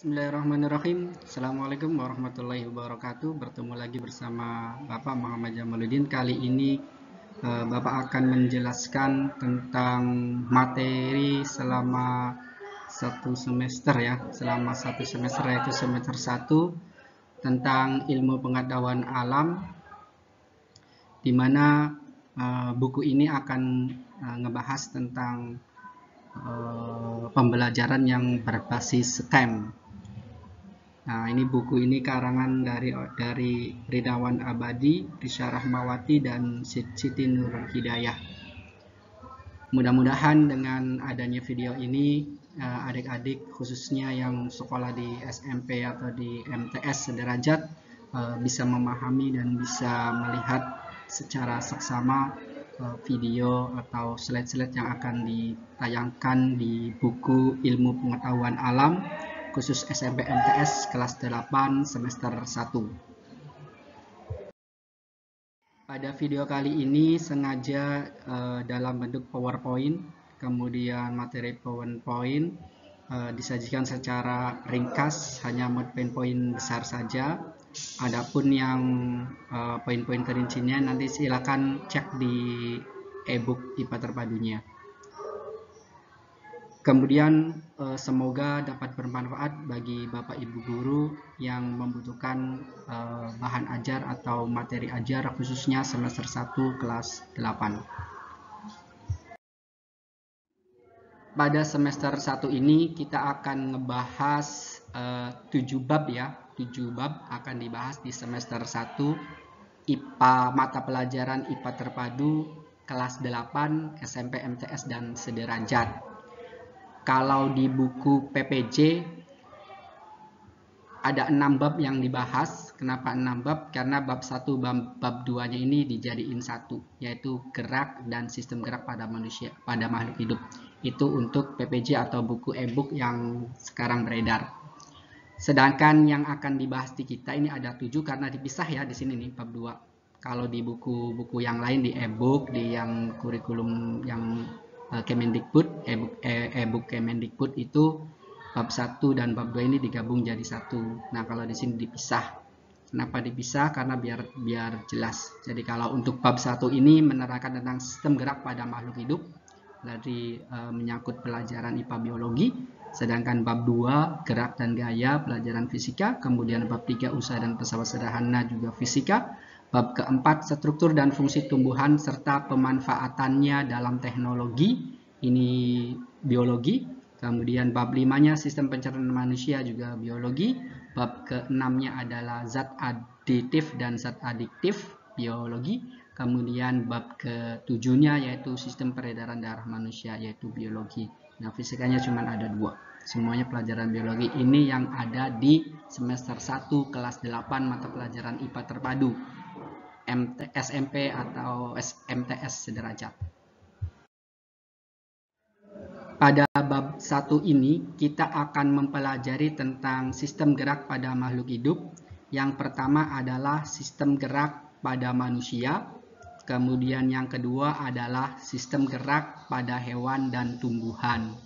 Bismillahirrahmanirrahim. Assalamualaikum warahmatullahi wabarakatuh. Bertemu lagi bersama Bapak Muhammad Jamaluddin. Kali ini Bapak akan menjelaskan tentang materi selama satu semester ya. Selama satu semester yaitu semester 1 tentang ilmu pengetahuan alam, di mana buku ini akan ngebahas tentang pembelajaran yang berbasis STEM. Nah, ini buku ini karangan dari Ridawan Abadi, Risha Rahmawati, dan Siti Nur Hidayah. Mudah-mudahan dengan adanya video ini, adik-adik khususnya yang sekolah di SMP atau di MTS sederajat bisa memahami dan bisa melihat secara seksama video atau slide-slide yang akan ditayangkan di buku Ilmu Pengetahuan Alam khusus SMP MTS kelas 8 semester 1. Pada video kali ini sengaja dalam bentuk PowerPoint, kemudian materi PowerPoint disajikan secara ringkas, hanya poin-poin besar saja. Adapun yang poin-poin perincinya nanti silakan cek di e-book IPA terpadunya. Kemudian semoga dapat bermanfaat bagi Bapak Ibu guru yang membutuhkan bahan ajar atau materi ajar khususnya semester 1 kelas 8. Pada semester 1 ini kita akan ngebahas 7 bab ya. 7 bab akan dibahas di semester 1 IPA, mata pelajaran IPA terpadu kelas 8 SMP MTS dan sederajat. Kalau di buku PPJ ada 6 bab yang dibahas. Kenapa 6 bab? Karena bab 1, bab 2-nya ini dijadiin satu, yaitu gerak dan sistem gerak pada manusia, pada makhluk hidup. Itu untuk PPJ atau buku e-book yang sekarang beredar. Sedangkan yang akan dibahas di kita ini ada 7 karena dipisah ya di sini nih bab 2. Kalau di buku-buku yang lain di e-book, di yang kurikulum yang Kemendikbud, e-book Kemendikbud itu bab 1 dan bab 2 ini digabung jadi satu. Nah, kalau di sini dipisah. Kenapa dipisah? Karena biar jelas. Jadi kalau untuk bab 1 ini menerangkan tentang sistem gerak pada makhluk hidup dari menyangkut pelajaran IPA biologi. Sedangkan bab 2 gerak dan gaya pelajaran fisika. Kemudian bab 3 usaha dan pesawat sederhana juga fisika. Bab keempat, struktur dan fungsi tumbuhan serta pemanfaatannya dalam teknologi, ini biologi. Kemudian bab 5-nya sistem pencernaan manusia juga biologi. Bab ke-6-nya adalah zat aditif dan zat adiktif biologi. Kemudian bab ke-7-nya yaitu sistem peredaran darah manusia yaitu biologi. Nah, fisikanya cuma ada 2. Semuanya pelajaran biologi ini yang ada di semester 1 kelas 8 mata pelajaran IPA terpadu. SMP atau MTS sederajat. Pada bab 1 ini kita akan mempelajari tentang sistem gerak pada makhluk hidup. Yang pertama adalah sistem gerak pada manusia. Kemudian yang kedua adalah sistem gerak pada hewan dan tumbuhan.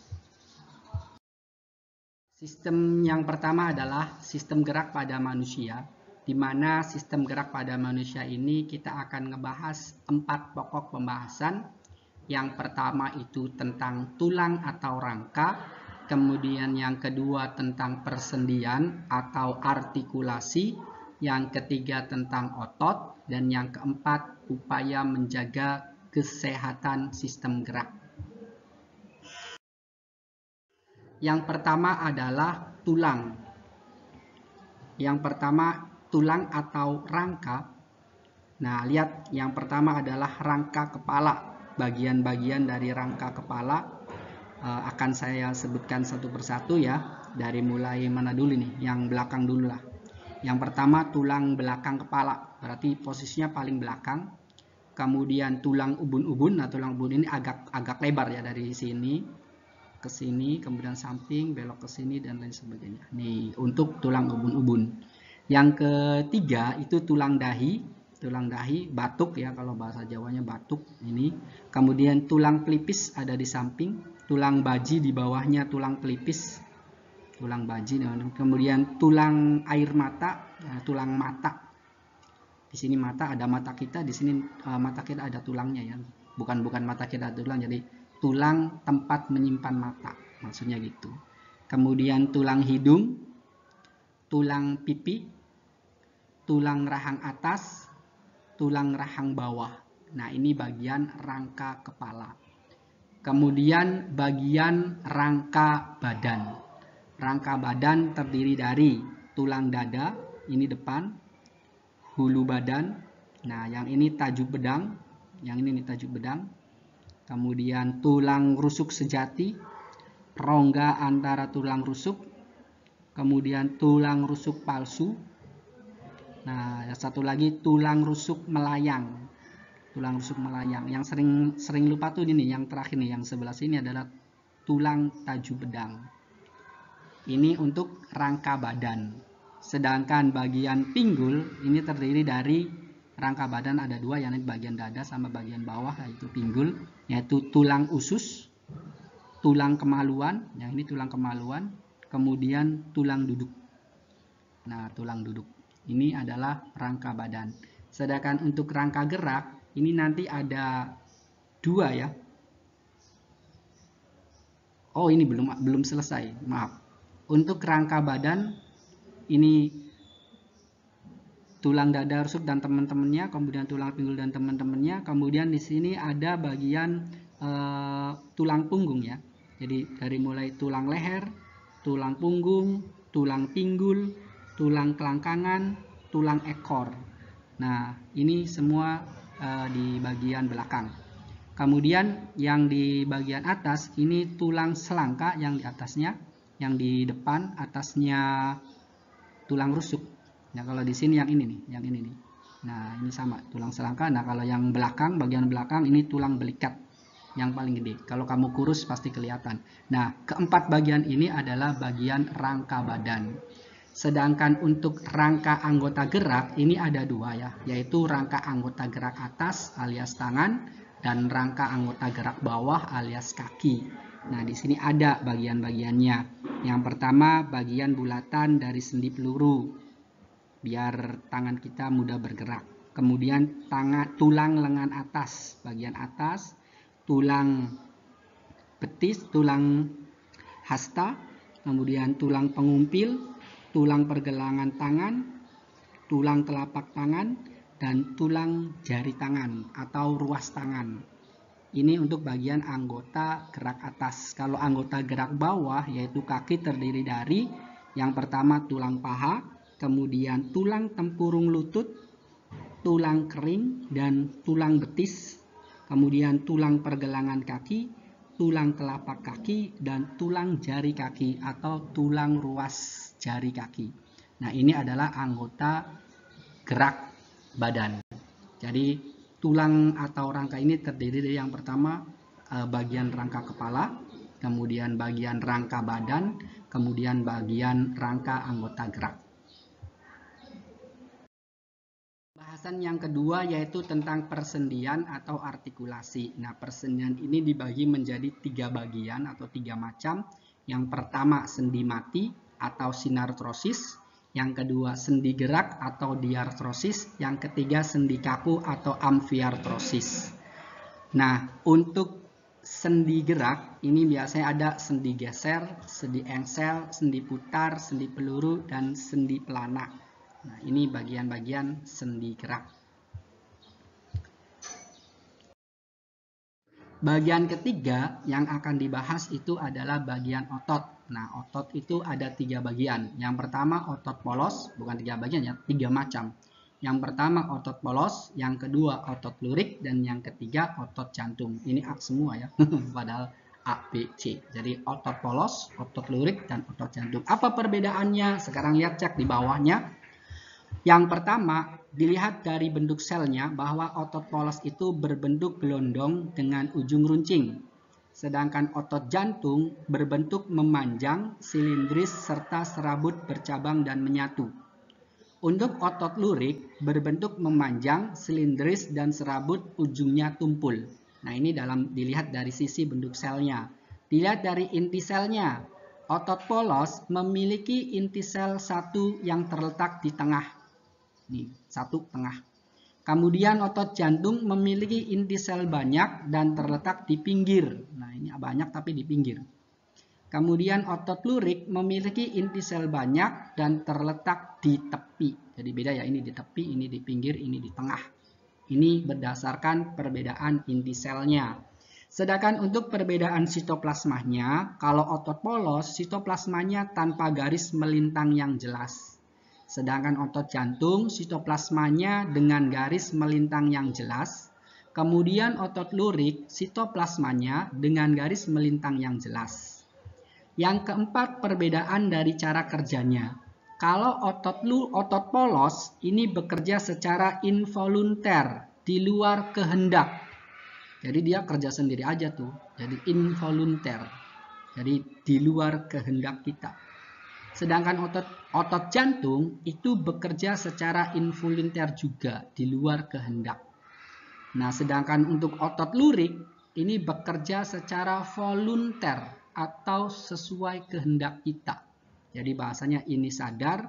Sistem yang pertama adalah sistem gerak pada manusia, di mana sistem gerak pada manusia ini kita akan ngebahas 4 pokok pembahasan. Yang pertama itu tentang tulang atau rangka, kemudian yang kedua tentang persendian atau artikulasi, yang ketiga tentang otot, dan yang keempat upaya menjaga kesehatan sistem gerak. Yang pertama adalah tulang. Yang pertama tulang atau rangka. Nah, lihat yang pertama adalah rangka kepala. Bagian-bagian dari rangka kepala akan saya sebutkan satu persatu ya. Dari mulai mana dulu nih? Yang belakang dulu lah. Yang pertama tulang belakang kepala. Berarti posisinya paling belakang. Kemudian tulang ubun-ubun. Nah, tulang ubun ini agak lebar ya dari sini ke sini, kemudian samping, belok ke sini dan lain sebagainya. Nih, untuk tulang ubun-ubun. Yang ketiga itu tulang dahi. Tulang dahi, batuk ya kalau bahasa Jawanya batuk ini. Kemudian tulang pelipis ada di samping, tulang baji di bawahnya tulang pelipis. tulang baji, kemudian tulang air mata, tulang mata. Di sini mata, ada mata kita, di sini mata kita ada tulangnya ya. Bukan mata kita ada tulang, jadi tulang tempat menyimpan mata, maksudnya gitu. Kemudian tulang hidung, tulang pipi, tulang rahang atas, tulang rahang bawah. Nah, ini bagian rangka kepala. Kemudian bagian rangka badan. Rangka badan terdiri dari tulang dada, ini depan, hulu badan. Nah, yang ini tajuk bedang, yang ini tajuk bedang. Kemudian tulang rusuk sejati, rongga antara tulang rusuk. Kemudian tulang rusuk palsu. Nah, yang satu lagi tulang rusuk melayang. Tulang rusuk melayang. Yang sering lupa tuh ini, yang terakhir nih, yang sebelah sini adalah tulang tajuk bedang. Ini untuk rangka badan. Sedangkan bagian pinggul ini terdiri dari rangka badan ada dua, yang bagian dada sama bagian bawah, yaitu pinggul, yaitu tulang usus, tulang kemaluan, yang ini tulang kemaluan, kemudian tulang duduk. Nah, tulang duduk ini adalah rangka badan. Sedangkan untuk rangka gerak ini nanti ada dua ya. Oh, ini belum selesai, maaf. Untuk rangka badan ini tulang dada rusuk dan teman-temannya, kemudian tulang pinggul dan teman-temannya, kemudian di sini ada bagian tulang punggung ya. Jadi dari mulai tulang leher, tulang punggung, tulang pinggul, tulang kelangkangan, tulang ekor. Nah, ini semua di bagian belakang. Kemudian yang di bagian atas ini tulang selangka yang di atasnya, yang di depan atasnya tulang rusuk. Nah, kalau di sini yang ini nih, yang ini nih. Nah, ini sama tulang selangka. Nah, kalau yang belakang, bagian belakang ini tulang belikat yang paling gede. Kalau kamu kurus pasti kelihatan. Nah, keempat bagian ini adalah bagian rangka badan. Sedangkan untuk rangka anggota gerak ini ada dua ya, yaitu rangka anggota gerak atas alias tangan dan rangka anggota gerak bawah alias kaki. Nah, di sini ada bagian-bagiannya. Yang pertama, bagian bulatan dari sendi peluru, biar tangan kita mudah bergerak. Kemudian tulang lengan atas, bagian atas, tulang betis, tulang hasta, kemudian tulang pengumpil, tulang pergelangan tangan, tulang telapak tangan, dan tulang jari tangan atau ruas tangan. Ini untuk bagian anggota gerak atas. Kalau anggota gerak bawah, yaitu kaki, terdiri dari yang pertama tulang paha, kemudian tulang tempurung lutut, tulang kering, dan tulang betis, kemudian tulang pergelangan kaki, tulang telapak kaki, dan tulang jari kaki atau tulang ruas jari kaki. Nah, ini adalah anggota gerak badan. Jadi tulang atau rangka ini terdiri dari yang pertama bagian rangka kepala, kemudian bagian rangka badan, kemudian bagian rangka anggota gerak. Bahasan yang kedua yaitu tentang persendian atau artikulasi. Nah, persendian ini dibagi menjadi 3 bagian atau 3 macam. Yang pertama sendi mati atau sinartrosis, yang kedua sendi gerak atau diartrosis, yang ketiga sendi kaku atau amfiartrosis. Nah, untuk sendi gerak ini biasanya ada sendi geser, sendi engsel, sendi putar, sendi peluru, dan sendi pelana. Nah, ini bagian-bagian sendi gerak. Bagian ketiga yang akan dibahas itu adalah bagian otot. Nah, otot itu ada 3 bagian. Yang pertama otot polos, bukan 3 bagian ya, 3 macam. Yang pertama otot polos, yang kedua otot lurik, dan yang ketiga otot jantung. Ini A semua ya, padahal A, B, C. Jadi otot polos, otot lurik, dan otot jantung. Apa perbedaannya? Sekarang lihat, cek di bawahnya. Yang pertama, dilihat dari bentuk selnya bahwa otot polos itu berbentuk gelondong dengan ujung runcing. Sedangkan otot jantung berbentuk memanjang, silindris, serta serabut bercabang dan menyatu. Untuk otot lurik berbentuk memanjang, silindris, dan serabut ujungnya tumpul. Nah, ini dilihat dari sisi bentuk selnya. Dilihat dari inti selnya. Otot polos memiliki inti sel satu yang terletak di tengah. Nih, satu tengah. Kemudian otot jantung memiliki inti sel banyak dan terletak di pinggir. Nah, ini banyak tapi di pinggir. Kemudian otot lurik memiliki inti sel banyak dan terletak di tepi. Jadi beda ya, ini di tepi, ini di pinggir, ini di tengah. Ini berdasarkan perbedaan inti selnya. Sedangkan untuk perbedaan sitoplasmanya, kalau otot polos, sitoplasmanya tanpa garis melintang yang jelas. Sedangkan otot jantung, sitoplasmanya dengan garis melintang yang jelas. Kemudian otot lurik, sitoplasmanya dengan garis melintang yang jelas. Yang keempat, perbedaan dari cara kerjanya. Kalau otot polos ini bekerja secara involunter, di luar kehendak. Jadi dia kerja sendiri aja tuh. Jadi involunter. Jadi di luar kehendak kita. Sedangkan otot jantung itu bekerja secara involunter juga, di luar kehendak. Nah, sedangkan untuk otot lurik ini bekerja secara volunter atau sesuai kehendak kita. Jadi bahasanya ini sadar,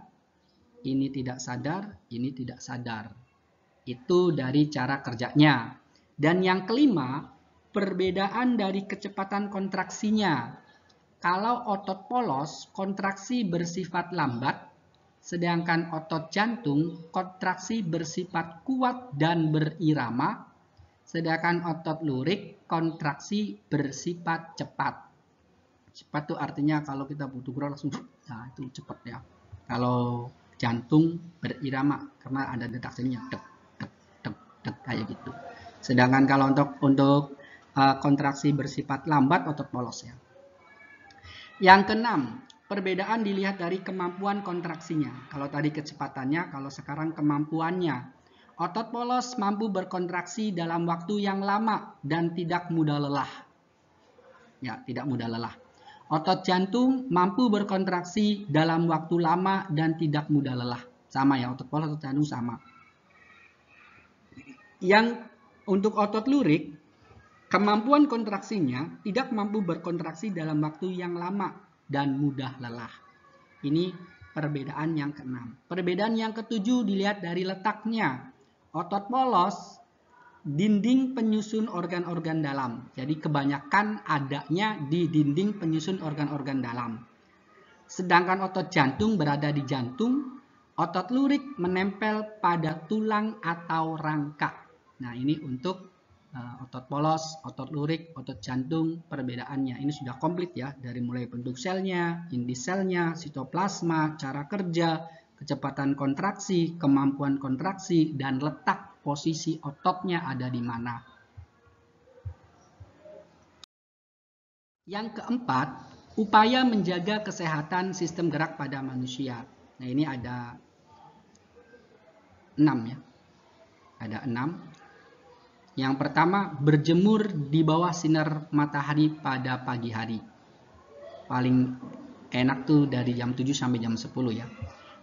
ini tidak sadar, ini tidak sadar. Itu dari cara kerjanya. Dan yang kelima, perbedaan dari kecepatan kontraksinya. Kalau otot polos, kontraksi bersifat lambat, sedangkan otot jantung, kontraksi bersifat kuat dan berirama, sedangkan otot lurik, kontraksi bersifat cepat. Cepat itu artinya kalau kita butuh gerak langsung, nah itu cepat ya. Kalau jantung berirama karena ada detak sininya, dek, dek, dek, dek, kayak gitu. Sedangkan kalau untuk kontraksi bersifat lambat, otot polos ya. Yang keenam, perbedaan dilihat dari kemampuan kontraksinya. Kalau tadi kecepatannya, kalau sekarang kemampuannya. Otot polos mampu berkontraksi dalam waktu yang lama dan tidak mudah lelah. Ya, tidak mudah lelah. Otot jantung mampu berkontraksi dalam waktu lama dan tidak mudah lelah. Sama ya, otot polos, otot jantung sama. Yang untuk otot lurik, kemampuan kontraksinya tidak mampu berkontraksi dalam waktu yang lama dan mudah lelah. Ini perbedaan yang keenam. Perbedaan yang ketujuh dilihat dari letaknya. Otot polos dinding penyusun organ-organ dalam. Jadi kebanyakan adanya di dinding penyusun organ-organ dalam. Sedangkan otot jantung berada di jantung, otot lurik menempel pada tulang atau rangka. Nah, ini untuk otot polos, otot lurik, otot jantung, perbedaannya. Ini sudah komplit ya, dari mulai bentuk selnya, inti selnya, sitoplasma, cara kerja, kecepatan kontraksi, kemampuan kontraksi, dan letak posisi ototnya ada di mana. Yang keempat, upaya menjaga kesehatan sistem gerak pada manusia. Nah, ini ada 6 ya. Ada 6. Yang pertama, berjemur di bawah sinar matahari pada pagi hari. Paling enak tuh dari jam 7 sampai jam 10 ya.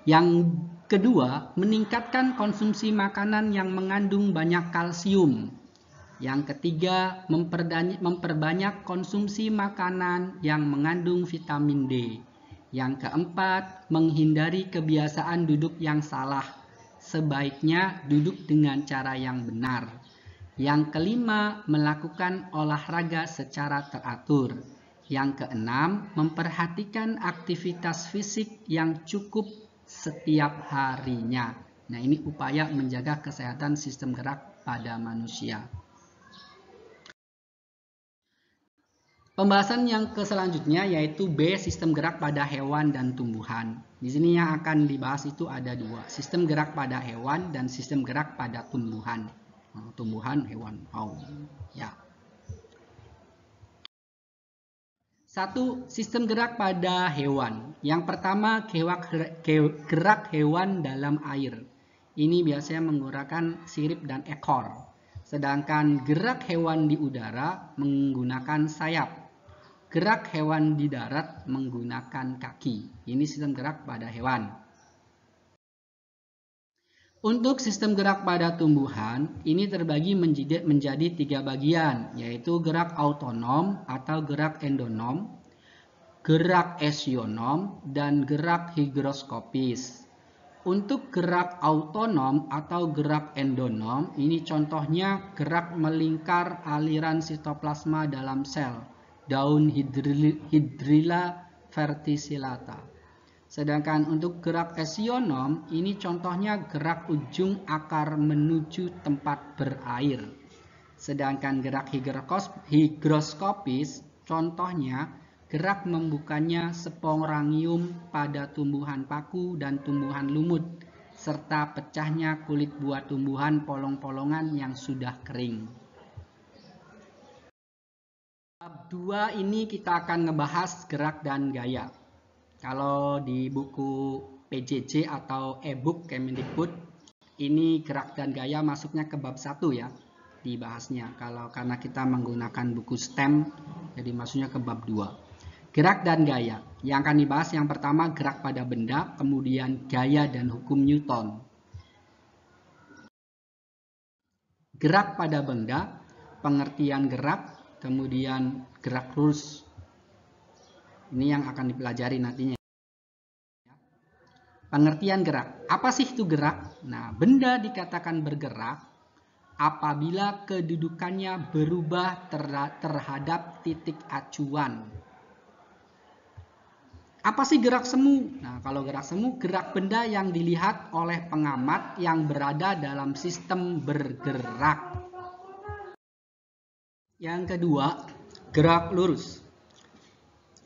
Yang kedua, meningkatkan konsumsi makanan yang mengandung banyak kalsium. Yang ketiga, memperbanyak konsumsi makanan yang mengandung vitamin D. Yang keempat, menghindari kebiasaan duduk yang salah. Sebaiknya duduk dengan cara yang benar. Yang kelima, melakukan olahraga secara teratur. Yang keenam, memperhatikan aktivitas fisik yang cukup setiap harinya. Nah, ini upaya menjaga kesehatan sistem gerak pada manusia. Pembahasan yang selanjutnya yaitu B, sistem gerak pada hewan dan tumbuhan. Di sini yang akan dibahas itu ada 2, sistem gerak pada hewan dan sistem gerak pada tumbuhan. Tumbuhan, hewan, ya. 1. Sistem gerak pada hewan. Yang pertama, gerak hewan dalam air. Ini biasanya menggunakan sirip dan ekor. Sedangkan gerak hewan di udara menggunakan sayap. Gerak hewan di darat menggunakan kaki. Ini sistem gerak pada hewan. Untuk sistem gerak pada tumbuhan, ini terbagi menjadi 3 bagian, yaitu gerak autonom atau gerak endonom, gerak esionom, dan gerak higroskopis. Untuk gerak autonom atau gerak endonom, ini contohnya gerak melingkar aliran sitoplasma dalam sel, daun Hydrilla verticillata. Sedangkan untuk gerak esionom, ini contohnya gerak ujung akar menuju tempat berair. Sedangkan gerak higroskopis, contohnya gerak membukanya sporangium pada tumbuhan paku dan tumbuhan lumut, serta pecahnya kulit buah tumbuhan polong-polongan yang sudah kering. Bab 2 ini kita akan ngebahas gerak dan gaya. Kalau di buku PJJ atau e-book Kemendikbud, ini gerak dan gaya masuknya ke bab 1 ya, dibahasnya. Karena kita menggunakan buku STEM, jadi masuknya ke bab 2. Gerak dan gaya. Yang akan dibahas yang pertama gerak pada benda, kemudian gaya dan hukum Newton. Gerak pada benda, pengertian gerak, kemudian gerak lurus. Ini yang akan dipelajari nantinya. Pengertian gerak. Apa sih itu gerak? Nah, benda dikatakan bergerak apabila kedudukannya berubah terhadap titik acuan. Apa sih gerak semu? Nah, kalau gerak semu, gerak benda yang dilihat oleh pengamat yang berada dalam sistem bergerak. Yang kedua, gerak lurus.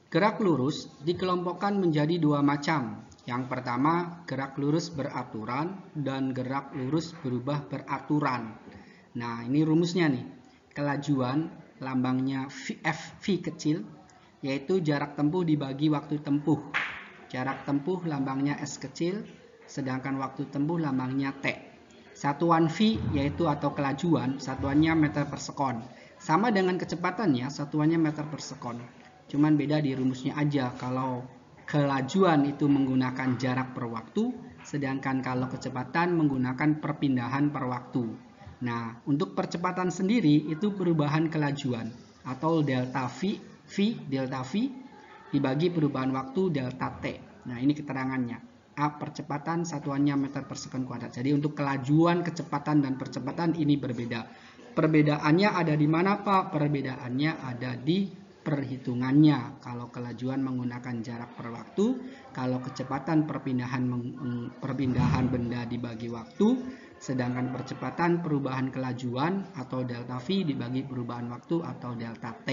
Gerak lurus dikelompokkan menjadi dua macam. Yang pertama, gerak lurus beraturan dan gerak lurus berubah beraturan. Nah, ini rumusnya nih. Kelajuan, lambangnya V kecil, yaitu jarak tempuh dibagi waktu tempuh. Jarak tempuh lambangnya S kecil, sedangkan waktu tempuh lambangnya T. Satuan V yaitu atau kelajuan, satuannya meter per sekon. Sama dengan kecepatannya, satuannya meter per sekon. Cuman beda di rumusnya aja. Kalau kelajuan itu menggunakan jarak per waktu, sedangkan kalau kecepatan menggunakan perpindahan per waktu. Nah, untuk percepatan sendiri itu perubahan kelajuan atau delta delta V dibagi perubahan waktu delta T. Nah, ini keterangannya. A percepatan, satuannya meter per sekon kuadrat. Jadi untuk kelajuan, kecepatan, dan percepatan ini berbeda. Perbedaannya ada di mana, Pak? Perbedaannya ada di perhitungannya. Kalau kelajuan menggunakan jarak per waktu, kalau kecepatan perpindahan benda dibagi waktu, sedangkan percepatan perubahan kelajuan atau delta V dibagi perubahan waktu atau delta T.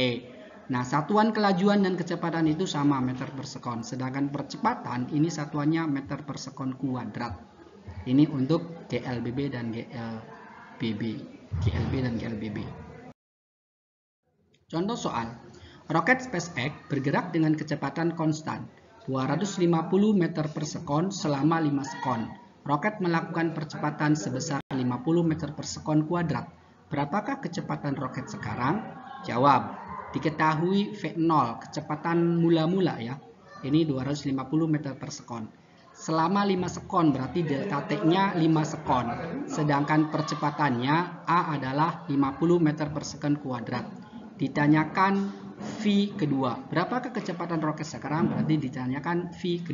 Nah, satuan kelajuan dan kecepatan itu sama meter per sekon. Sedangkan percepatan ini satuannya meter per sekon kuadrat. Ini untuk GLBB dan GLBB. Contoh soal. Roket SpaceX bergerak dengan kecepatan konstan 250 meter per sekon selama 5 sekon. Roket melakukan percepatan sebesar 50 meter per sekon kuadrat. Berapakah kecepatan roket sekarang? Jawab. Diketahui V0, kecepatan mula-mula ya. Ini 250 meter per sekon. Selama 5 sekon berarti delta T-nya 5 sekon. Sedangkan percepatannya A adalah 50 meter per sekon kuadrat. Ditanyakan V kedua. Berapakah kecepatan roket sekarang? Berarti ditanyakan V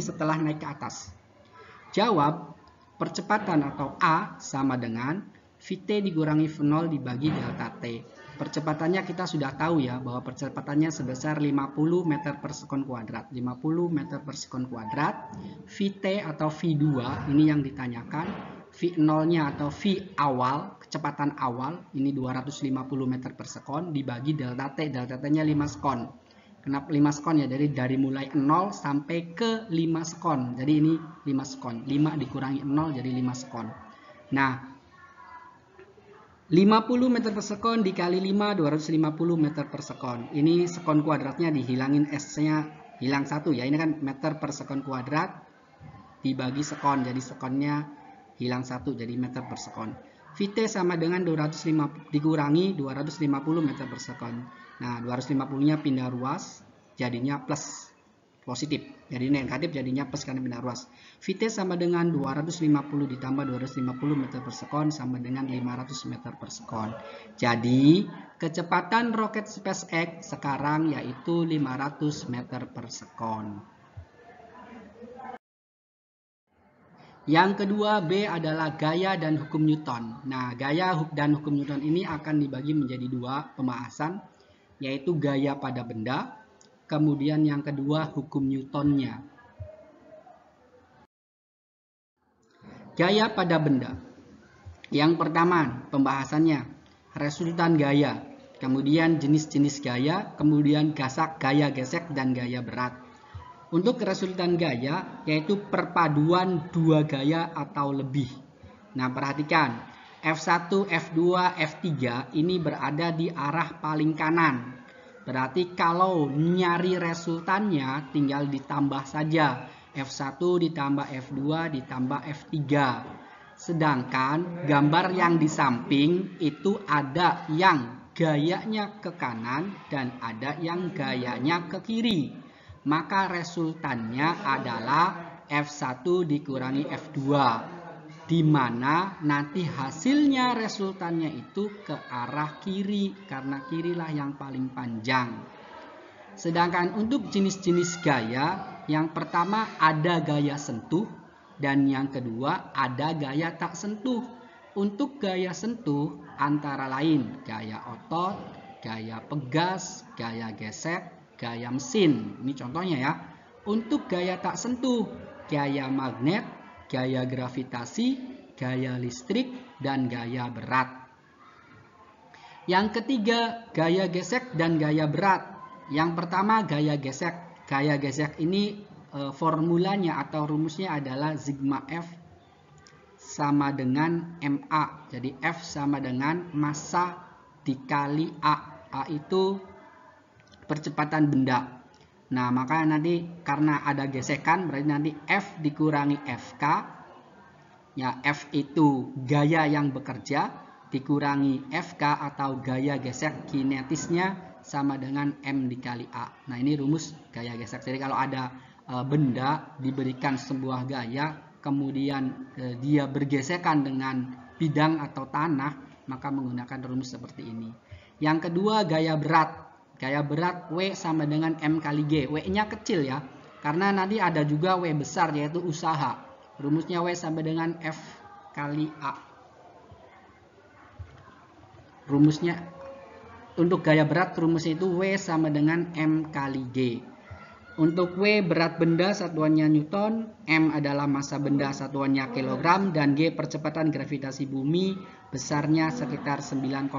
setelah naik ke atas. Jawab, percepatan atau A sama dengan Vt dikurangi V0 dibagi delta T. Percepatannya kita sudah tahu ya, bahwa percepatannya sebesar 50 meter per sekon kuadrat. 50 meter per sekon kuadrat. Vt atau V2 ini yang ditanyakan. V0-nya atau V awal, kecepatan awal, ini 250 meter per sekon dibagi delta T. Delta T-nya 5 sekon. Kenapa 5 sekon ya? Dari mulai 0 sampai ke 5 sekon. Jadi ini 5 sekon. 5 dikurangi 0 jadi 5 sekon. Nah, 50 meter per sekon dikali 5, 250 meter per sekon. Ini sekon kuadratnya dihilangin S-nya, hilang 1 ya. Ini kan meter per sekon kuadrat dibagi sekon. Jadi sekonnya hilang 1, jadi meter per sekon. Vt sama dengan 250 dikurangi 250 meter per sekon. Nah, 250-nya pindah ruas, jadinya plus. positif. Jadi negatif jadinya plus karena pindah ruas. Vt sama dengan 250 ditambah 250 meter per sekon sama dengan 500 meter per sekon. Jadi kecepatan roket SpaceX sekarang yaitu 500 meter per sekon. Yang kedua B adalah gaya dan hukum Newton. Nah, gaya dan hukum Newton ini akan dibagi menjadi dua pembahasan, yaitu gaya pada benda, kemudian yang kedua hukum Newtonnya. Gaya pada benda. Yang pertama pembahasannya resultan gaya, kemudian jenis-jenis gaya, kemudian gaya gesek dan gaya berat. Untuk resultan gaya yaitu perpaduan dua gaya atau lebih. Nah, perhatikan F1, F2, F3 ini berada di arah paling kanan. Berarti kalau nyari resultannya tinggal ditambah saja F1 ditambah F2 ditambah F3. Sedangkan gambar yang di samping itu ada yang gayanya ke kanan dan ada yang gayanya ke kiri. Maka resultannya adalah F1 dikurangi F2. Di mana nanti hasilnya resultannya itu ke arah kiri. Karena kirilah yang paling panjang. Sedangkan untuk jenis-jenis gaya, yang pertama ada gaya sentuh. Dan yang kedua ada gaya tak sentuh. Untuk gaya sentuh antara lain gaya otot, gaya pegas, gaya gesek, gaya mesin. Ini contohnya ya. Untuk gaya tak sentuh, gaya magnet, gaya gravitasi, gaya listrik, dan gaya berat. Yang ketiga, gaya gesek dan gaya berat. Yang pertama, gaya gesek. Gaya gesek ini formulanya atau rumusnya adalah sigma F sama dengan MA. Jadi F sama dengan massa dikali A. A itu percepatan benda. Nah, maka nanti karena ada gesekan berarti nanti F dikurangi FK. Ya, F itu gaya yang bekerja dikurangi FK atau gaya gesek kinetisnya sama dengan M dikali A. Nah, ini rumus gaya gesek. Jadi kalau ada benda diberikan sebuah gaya, kemudian dia bergesekan dengan bidang atau tanah, maka menggunakan rumus seperti ini. Yang kedua, gaya berat. Gaya berat W sama dengan M kali G. W-nya kecil ya, karena nanti ada juga W besar yaitu usaha. Rumusnya W sama dengan F kali A. Rumusnya untuk gaya berat rumusnya itu W sama dengan M kali G. Untuk W berat benda satuannya Newton, M adalah massa benda satuannya kilogram, dan G percepatan gravitasi bumi besarnya sekitar 9,8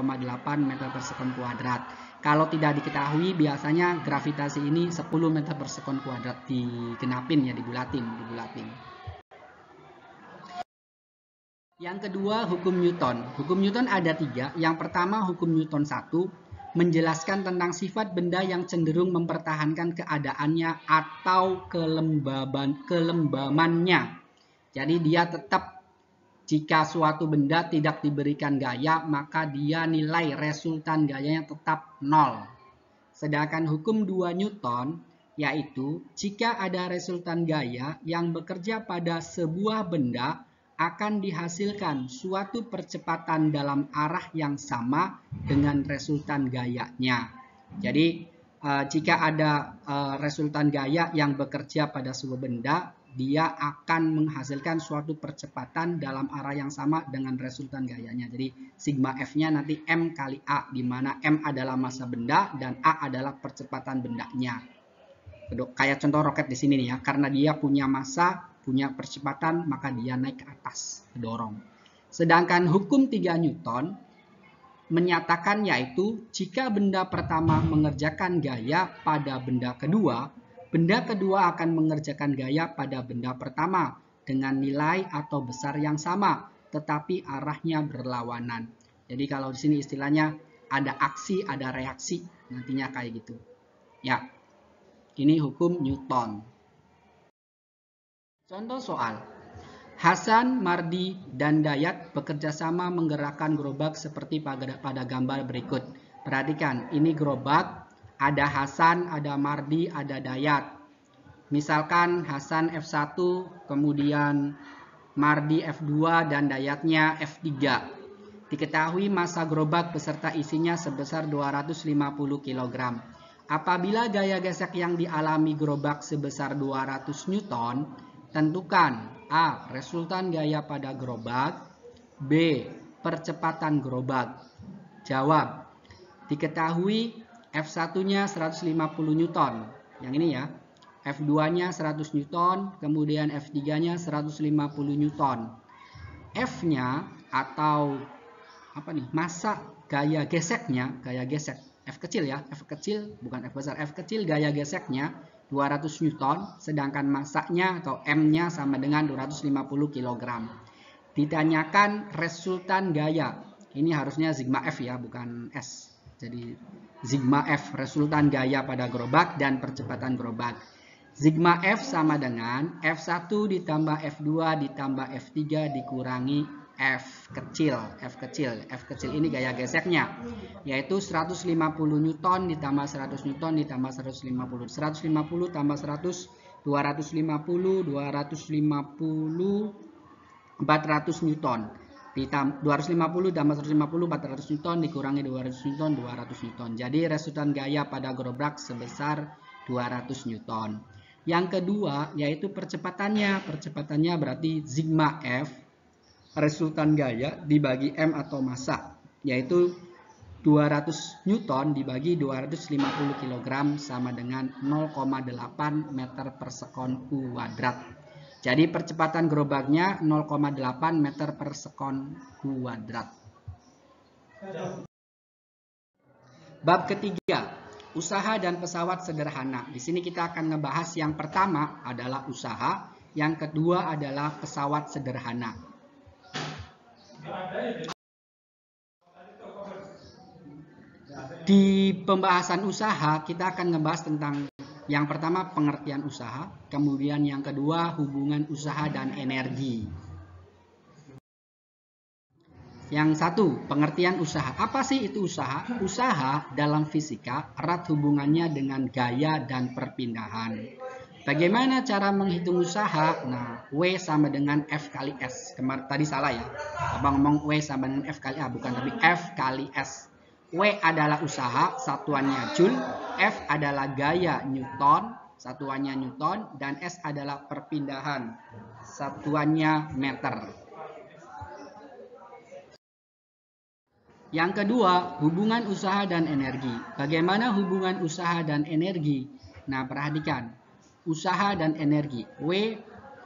meter per sekon kuadrat. Kalau tidak diketahui biasanya gravitasi ini 10 meter per sekon kuadrat, digenapin ya, dibulatin. Yang kedua, hukum Newton. Hukum Newton ada 3. Yang pertama, hukum Newton 1 menjelaskan tentang sifat benda yang cenderung mempertahankan keadaannya atau kelembamannya. Jadi dia tetap, jika suatu benda tidak diberikan gaya, maka dia nilai resultan gayanya tetap 0. Sedangkan hukum 2 Newton yaitu jika ada resultan gaya yang bekerja pada sebuah benda, akan dihasilkan suatu percepatan dalam arah yang sama dengan resultan gayanya. Jadi jika ada resultan gaya yang bekerja pada sebuah benda, dia akan menghasilkan suatu percepatan dalam arah yang sama dengan resultan gayanya. Jadi sigma F-nya nanti M kali A, di mana M adalah massa benda dan A adalah percepatan bendanya. Kayak contoh roket di sini nih ya, karena dia punya massa, punya percepatan, maka dia naik ke atas, dorong. Sedangkan hukum 3 Newton menyatakan yaitu jika benda pertama mengerjakan gaya pada benda kedua akan mengerjakan gaya pada benda pertama dengan nilai atau besar yang sama, tetapi arahnya berlawanan. Jadi kalau di sini istilahnya ada aksi, ada reaksi, nantinya kayak gitu. Ya, ini hukum Newton. Contoh soal. Hasan, Mardi, dan Dayat bekerjasama menggerakkan gerobak seperti pada gambar berikut. Perhatikan, ini gerobak, ada Hasan, ada Mardi, ada Dayat. Misalkan Hasan F1, kemudian Mardi F2 dan Dayatnya F3. Diketahui massa gerobak beserta isinya sebesar 250 kg. Apabila gaya gesek yang dialami gerobak sebesar 200 Newton, tentukan A. Resultan gaya pada gerobak, B. Percepatan gerobak. Jawab. Diketahui F1-nya 150 Newton. Yang ini ya. F2-nya 100 Newton, kemudian F3-nya 150 Newton. F-nya atau massa gaya geseknya, gaya gesek F kecil ya, F kecil bukan F besar, F kecil gaya geseknya 200 Newton, sedangkan massanya atau M-nya sama dengan 250 kg. Ditanyakan resultan gaya. Ini harusnya sigma F ya, bukan S. Jadi sigma F, resultan gaya pada gerobak dan percepatan gerobak. Sigma F sama dengan F1 ditambah F2 ditambah F3 dikurangi F kecil. F kecil ini gaya geseknya, yaitu 150 Newton ditambah 100 Newton ditambah 150. 150 tambah 100, 250, 250, 400 Newton. 250 tambah 150, 400 Newton dikurangi 200 Newton, 200 Newton. Jadi resultan gaya pada gerobak sebesar 200 Newton. Yang kedua yaitu percepatannya. Percepatannya berarti sigma F resultan gaya dibagi M atau massa, yaitu 200 Newton dibagi 250 kg sama dengan 0,8 meter per sekon kuadrat. Jadi percepatan gerobaknya 0,8 meter per sekon kuadrat. Bab ketiga, usaha dan pesawat sederhana. Di sini kita akan ngebahas yang pertama adalah usaha, yang kedua adalah pesawat sederhana. Di pembahasan usaha kita akan ngebahas tentang yang pertama pengertian usaha, kemudian yang kedua hubungan usaha dan energi. Yang satu, pengertian usaha. Apa sih itu usaha? Usaha dalam fisika erat hubungannya dengan gaya dan perpindahan. Bagaimana cara menghitung usaha? Nah, W sama dengan F kali S. Kemarin tadi salah ya. Abang ngomong W sama dengan F kali A, bukan, tapi F kali S. W adalah usaha, satuannya Joule. F adalah gaya, Newton, satuannya Newton. Dan S adalah perpindahan, satuannya meter. Yang kedua, hubungan usaha dan energi. Bagaimana hubungan usaha dan energi? Nah, perhatikan. Usaha dan energi. W,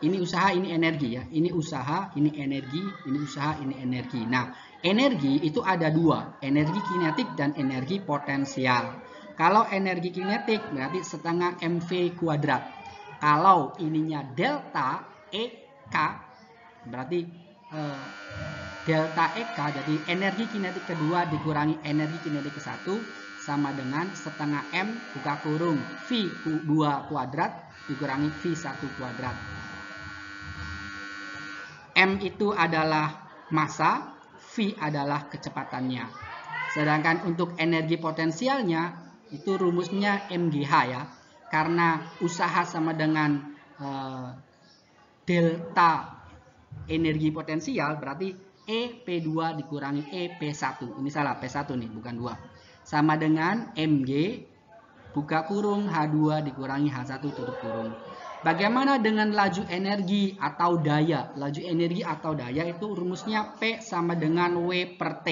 ini usaha, ini energi ya. Ini usaha, ini energi, ini usaha, ini energi. Nah, energi itu ada dua. Energi kinetik dan energi potensial. Kalau energi kinetik berarti setengah mv kuadrat. Kalau ininya delta EK berarti delta EK, jadi energi kinetik kedua dikurangi energi kinetik ke satu sama dengan setengah M buka kurung V2 kuadrat dikurangi V1 kuadrat. M itu adalah massa, V adalah kecepatannya. Sedangkan untuk energi potensialnya itu rumusnya MGH ya, karena usaha sama dengan delta energi potensial berarti EP2 dikurangi EP1. Ini salah, P1 nih, bukan 2. Sama dengan MG buka kurung H2 dikurangi H1 tutup kurung. Bagaimana dengan laju energi atau daya? Laju energi atau daya itu rumusnya P sama dengan W per T.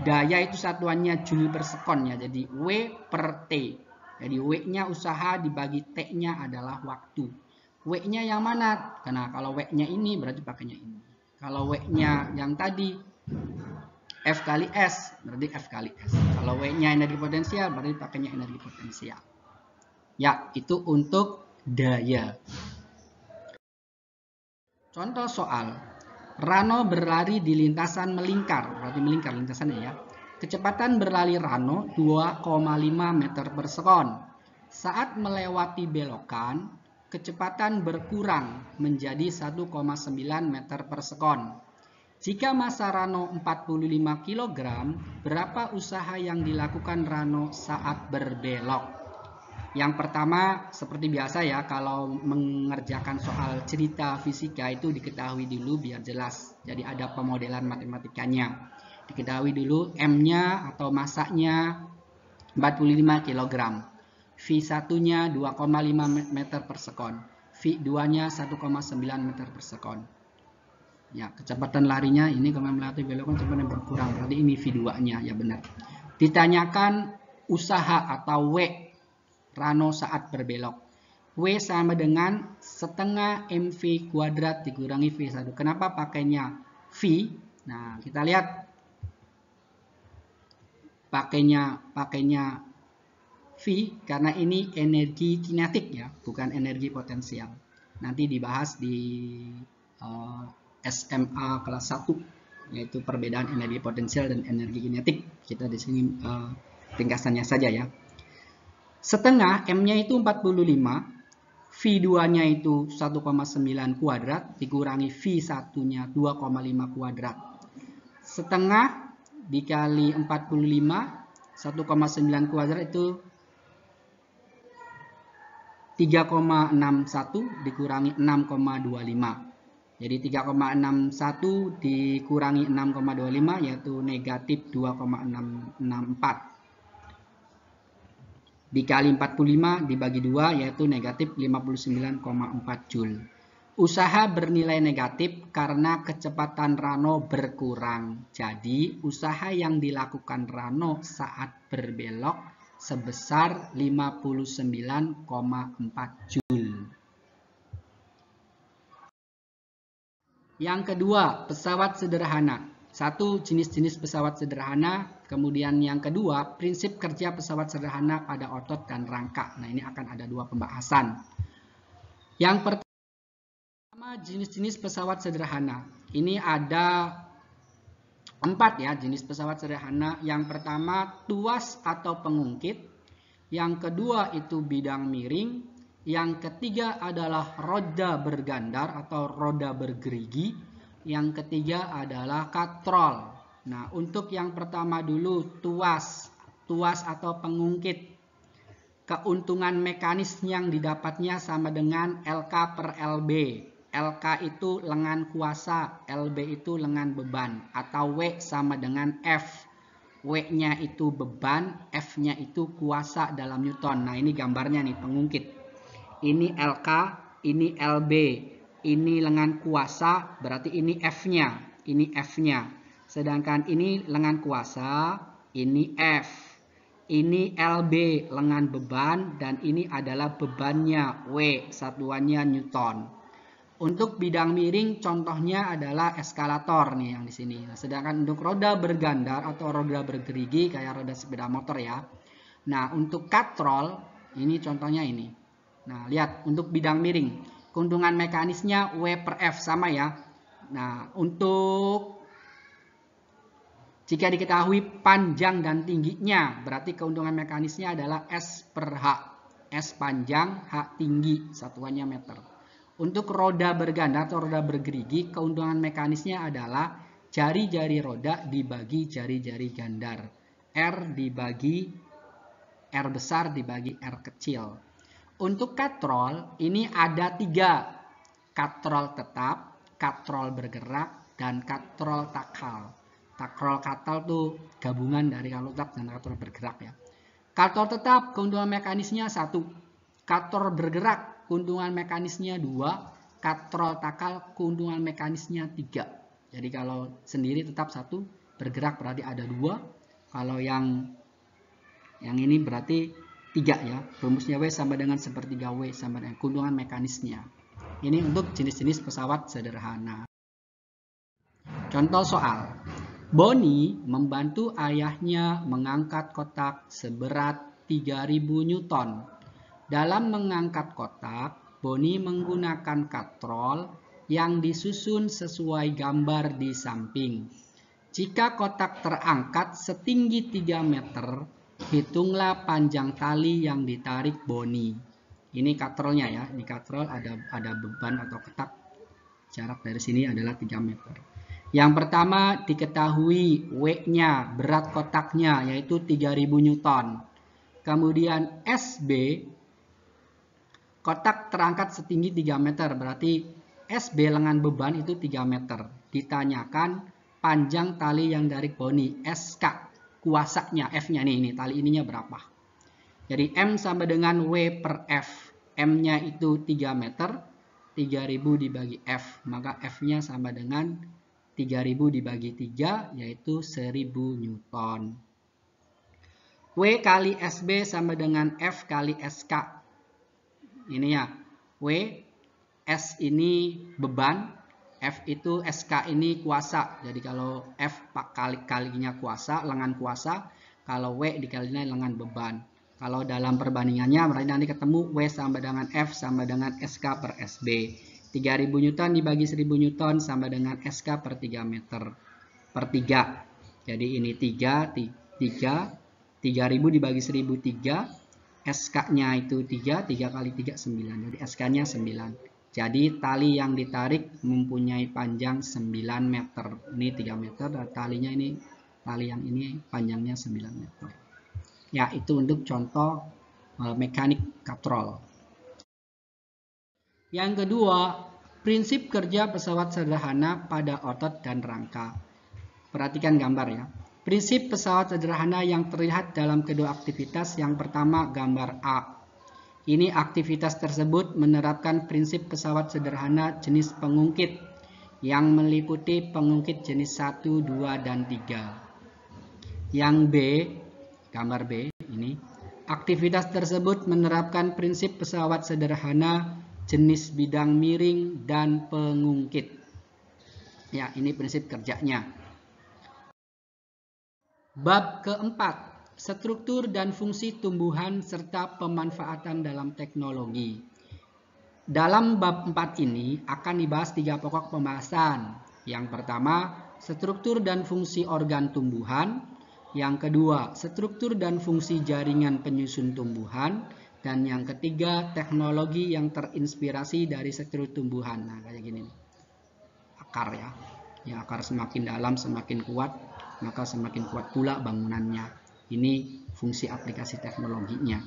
Daya itu satuannya Joule per sekon ya. Jadi W per T. Jadi W-nya usaha dibagi T-nya adalah waktu. W-nya yang mana? Karena kalau W-nya ini berarti pakainya ini. Kalau W-nya yang tadi F kali S berarti F kali S. Kalau W-nya energi potensial berarti pakainya energi potensial. Ya, itu untuk daya. Contoh soal. Rano berlari di lintasan melingkar. Berarti melingkar lintasannya ya. Kecepatan berlari Rano 2,5 meter per sekon. Saat melewati belokan, kecepatan berkurang menjadi 1,9 meter per sekon. Jika massa Rano 45 kg, berapa usaha yang dilakukan Rano saat berbelok? Yang pertama, seperti biasa ya, kalau mengerjakan soal cerita fisika itu diketahui dulu biar jelas. Jadi ada pemodelan matematikanya. Diketahui dulu M-nya atau masanya 45 kg. V1-nya 2,5 meter per sekon. V2-nya 1,9 meter per sekon. Ya, kecepatan larinya ini kalau melatih belokan kecepatan berkurang. Berarti ini V2-nya, ya benar. Ditanyakan usaha atau W Rano saat berbelok. W sama dengan setengah MV kuadrat dikurangi V1. Kenapa pakainya V? Nah, kita lihat pakainya V karena ini energi kinetik ya, bukan energi potensial. Nanti dibahas di SMA kelas 1, yaitu perbedaan energi potensial dan energi kinetik. Kita di sini ringkasannya saja ya. Setengah M-nya itu 45, V2-nya itu 1,9 kuadrat, dikurangi V1-nya 2,5 kuadrat. Setengah dikali 45, 1,9 kuadrat itu 3,61 dikurangi 6,25. Jadi 3,61 dikurangi 6,25 yaitu negatif 2,664. Dikali 45 dibagi 2 yaitu negatif 59,4 Joule. Usaha bernilai negatif karena kecepatan Rano berkurang. Jadi usaha yang dilakukan Rano saat berbelok sebesar 59,4 Joule. Yang kedua, pesawat sederhana. Satu, jenis-jenis pesawat sederhana. Kemudian yang kedua, prinsip kerja pesawat sederhana pada otot dan rangka. Nah, ini akan ada dua pembahasan. Yang pertama, jenis-jenis pesawat sederhana. Ini ada 4 ya, jenis pesawat sederhana. Yang pertama, tuas atau pengungkit. Yang kedua itu bidang miring. Yang ketiga adalah roda bergandar atau roda bergerigi. Yang ketiga adalah katrol. Nah, untuk yang pertama dulu tuas atau pengungkit. Keuntungan mekanis yang didapatnya sama dengan LK per LB. LK itu lengan kuasa, LB itu lengan beban. Atau W sama dengan F. W-nya itu beban, F-nya itu kuasa dalam Newton. Nah, ini gambarnya nih, pengungkit. Ini LK, ini LB. Ini lengan kuasa, berarti ini F-nya. Ini F-nya. Sedangkan ini lengan kuasa, ini F. Ini LB, lengan beban, dan ini adalah bebannya, W, satuannya Newton. Untuk bidang miring, contohnya adalah eskalator nih yang di sini. Nah, sedangkan untuk roda bergandar atau roda bergerigi, kayak roda sepeda motor ya. Nah, untuk katrol, ini contohnya ini. Nah, lihat, untuk bidang miring. Keuntungan mekanisnya W per F sama ya. Nah, untuk jika diketahui panjang dan tingginya, berarti keuntungan mekanisnya adalah S per H. S panjang, H tinggi, satuannya meter. Untuk roda berganda atau roda bergerigi, keuntungan mekanisnya adalah jari-jari roda dibagi jari-jari gandar. R dibagi R besar dibagi R kecil. Untuk katrol, ini ada 3. Katrol tetap, katrol bergerak, dan katrol takal. Katrol tuh gabungan dari katrol tetap dan katrol bergerak ya. Katrol tetap, keuntungan mekanisnya 1. Katrol bergerak, keuntungan mekanisnya 2. Katrol takal, keuntungan mekanisnya 3. Jadi kalau sendiri tetap 1, bergerak berarti ada 2. Kalau yang ini berarti 3 ya. Rumusnya W sama dengan sepertiga W sama dengan keuntungan mekanisnya. Ini untuk jenis-jenis pesawat sederhana. Contoh soal. Boni membantu ayahnya mengangkat kotak seberat 3000 Newton. Dalam mengangkat kotak, Boni menggunakan katrol yang disusun sesuai gambar di samping. Jika kotak terangkat setinggi 3 meter, hitunglah panjang tali yang ditarik Boni. Ini katrolnya ya. Ini katrol ada beban atau ketak. Jarak dari sini adalah 3 meter. Yang pertama diketahui W-nya, berat kotaknya yaitu 3000 Newton. Kemudian SB Kotak terangkat setinggi 3 meter, berarti SB lengan beban itu 3 meter. Ditanyakan panjang tali yang dari poni, SK, kuasanya, F-nya nih, ini tali ininya berapa. Jadi M sama dengan W per F. M-nya itu 3 meter, 3000 dibagi F. Maka F-nya sama dengan 3000 dibagi 3, yaitu 1000 Newton. W kali SB sama dengan F kali SK. Ini ya, W, S ini beban, F itu SK ini kuasa. Jadi kalau F kalinya kuasa, lengan kuasa, kalau W dikalinya lengan beban. Kalau dalam perbandingannya berarti nanti ketemu W sama dengan F sama dengan SK per SB. 3000 Newton dibagi 1000 Newton sama dengan SK per 3 meter per 3. Jadi ini 3000 dibagi 1000 3. SK-nya itu 3 kali 3, 9. Jadi SK-nya 9. Jadi tali yang ditarik mempunyai panjang 9 meter. Ini 3 meter, dan tali yang ini panjangnya 9 meter. Ya, itu untuk contoh mekanik katrol. Yang kedua, prinsip kerja pesawat sederhana pada otot dan rangka. Perhatikan gambar ya. Prinsip pesawat sederhana yang terlihat dalam kedua aktivitas. Yang pertama, gambar A. Ini aktivitas tersebut menerapkan prinsip pesawat sederhana jenis pengungkit yang meliputi pengungkit jenis 1, 2, dan 3. Yang B, gambar B ini. Aktivitas tersebut menerapkan prinsip pesawat sederhana jenis bidang miring dan pengungkit. Ya, ini prinsip kerjanya. Bab keempat, struktur dan fungsi tumbuhan serta pemanfaatan dalam teknologi. Dalam bab 4 ini akan dibahas 3 pokok pembahasan. Yang pertama, struktur dan fungsi organ tumbuhan. Yang kedua, struktur dan fungsi jaringan penyusun tumbuhan. Dan yang ketiga, teknologi yang terinspirasi dari struktur tumbuhan. Nah, kayak gini. Akar ya. Yang akar semakin dalam, semakin kuat, maka semakin kuat pula bangunannya. Ini fungsi aplikasi teknologinya.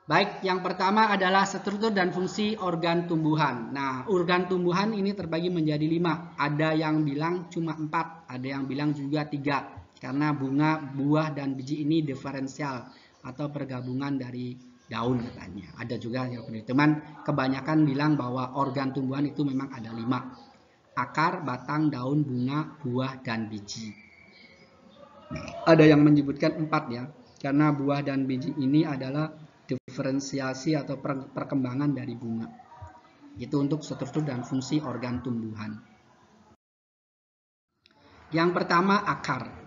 Baik, yang pertama adalah struktur dan fungsi organ tumbuhan. Nah, organ tumbuhan ini terbagi menjadi 5. Ada yang bilang cuma 4, ada yang bilang juga 3. Karena bunga, buah, dan biji ini diferensial atau pergabungan dari daun katanya. Ada juga yang teman, kebanyakan bilang bahwa organ tumbuhan itu memang ada 5. Akar, batang, daun, bunga, buah, dan biji. Ada yang menyebutkan 4 ya, karena buah dan biji ini adalah diferensiasi atau perkembangan dari bunga. Itu untuk struktur dan fungsi organ tumbuhan. Yang pertama, akar.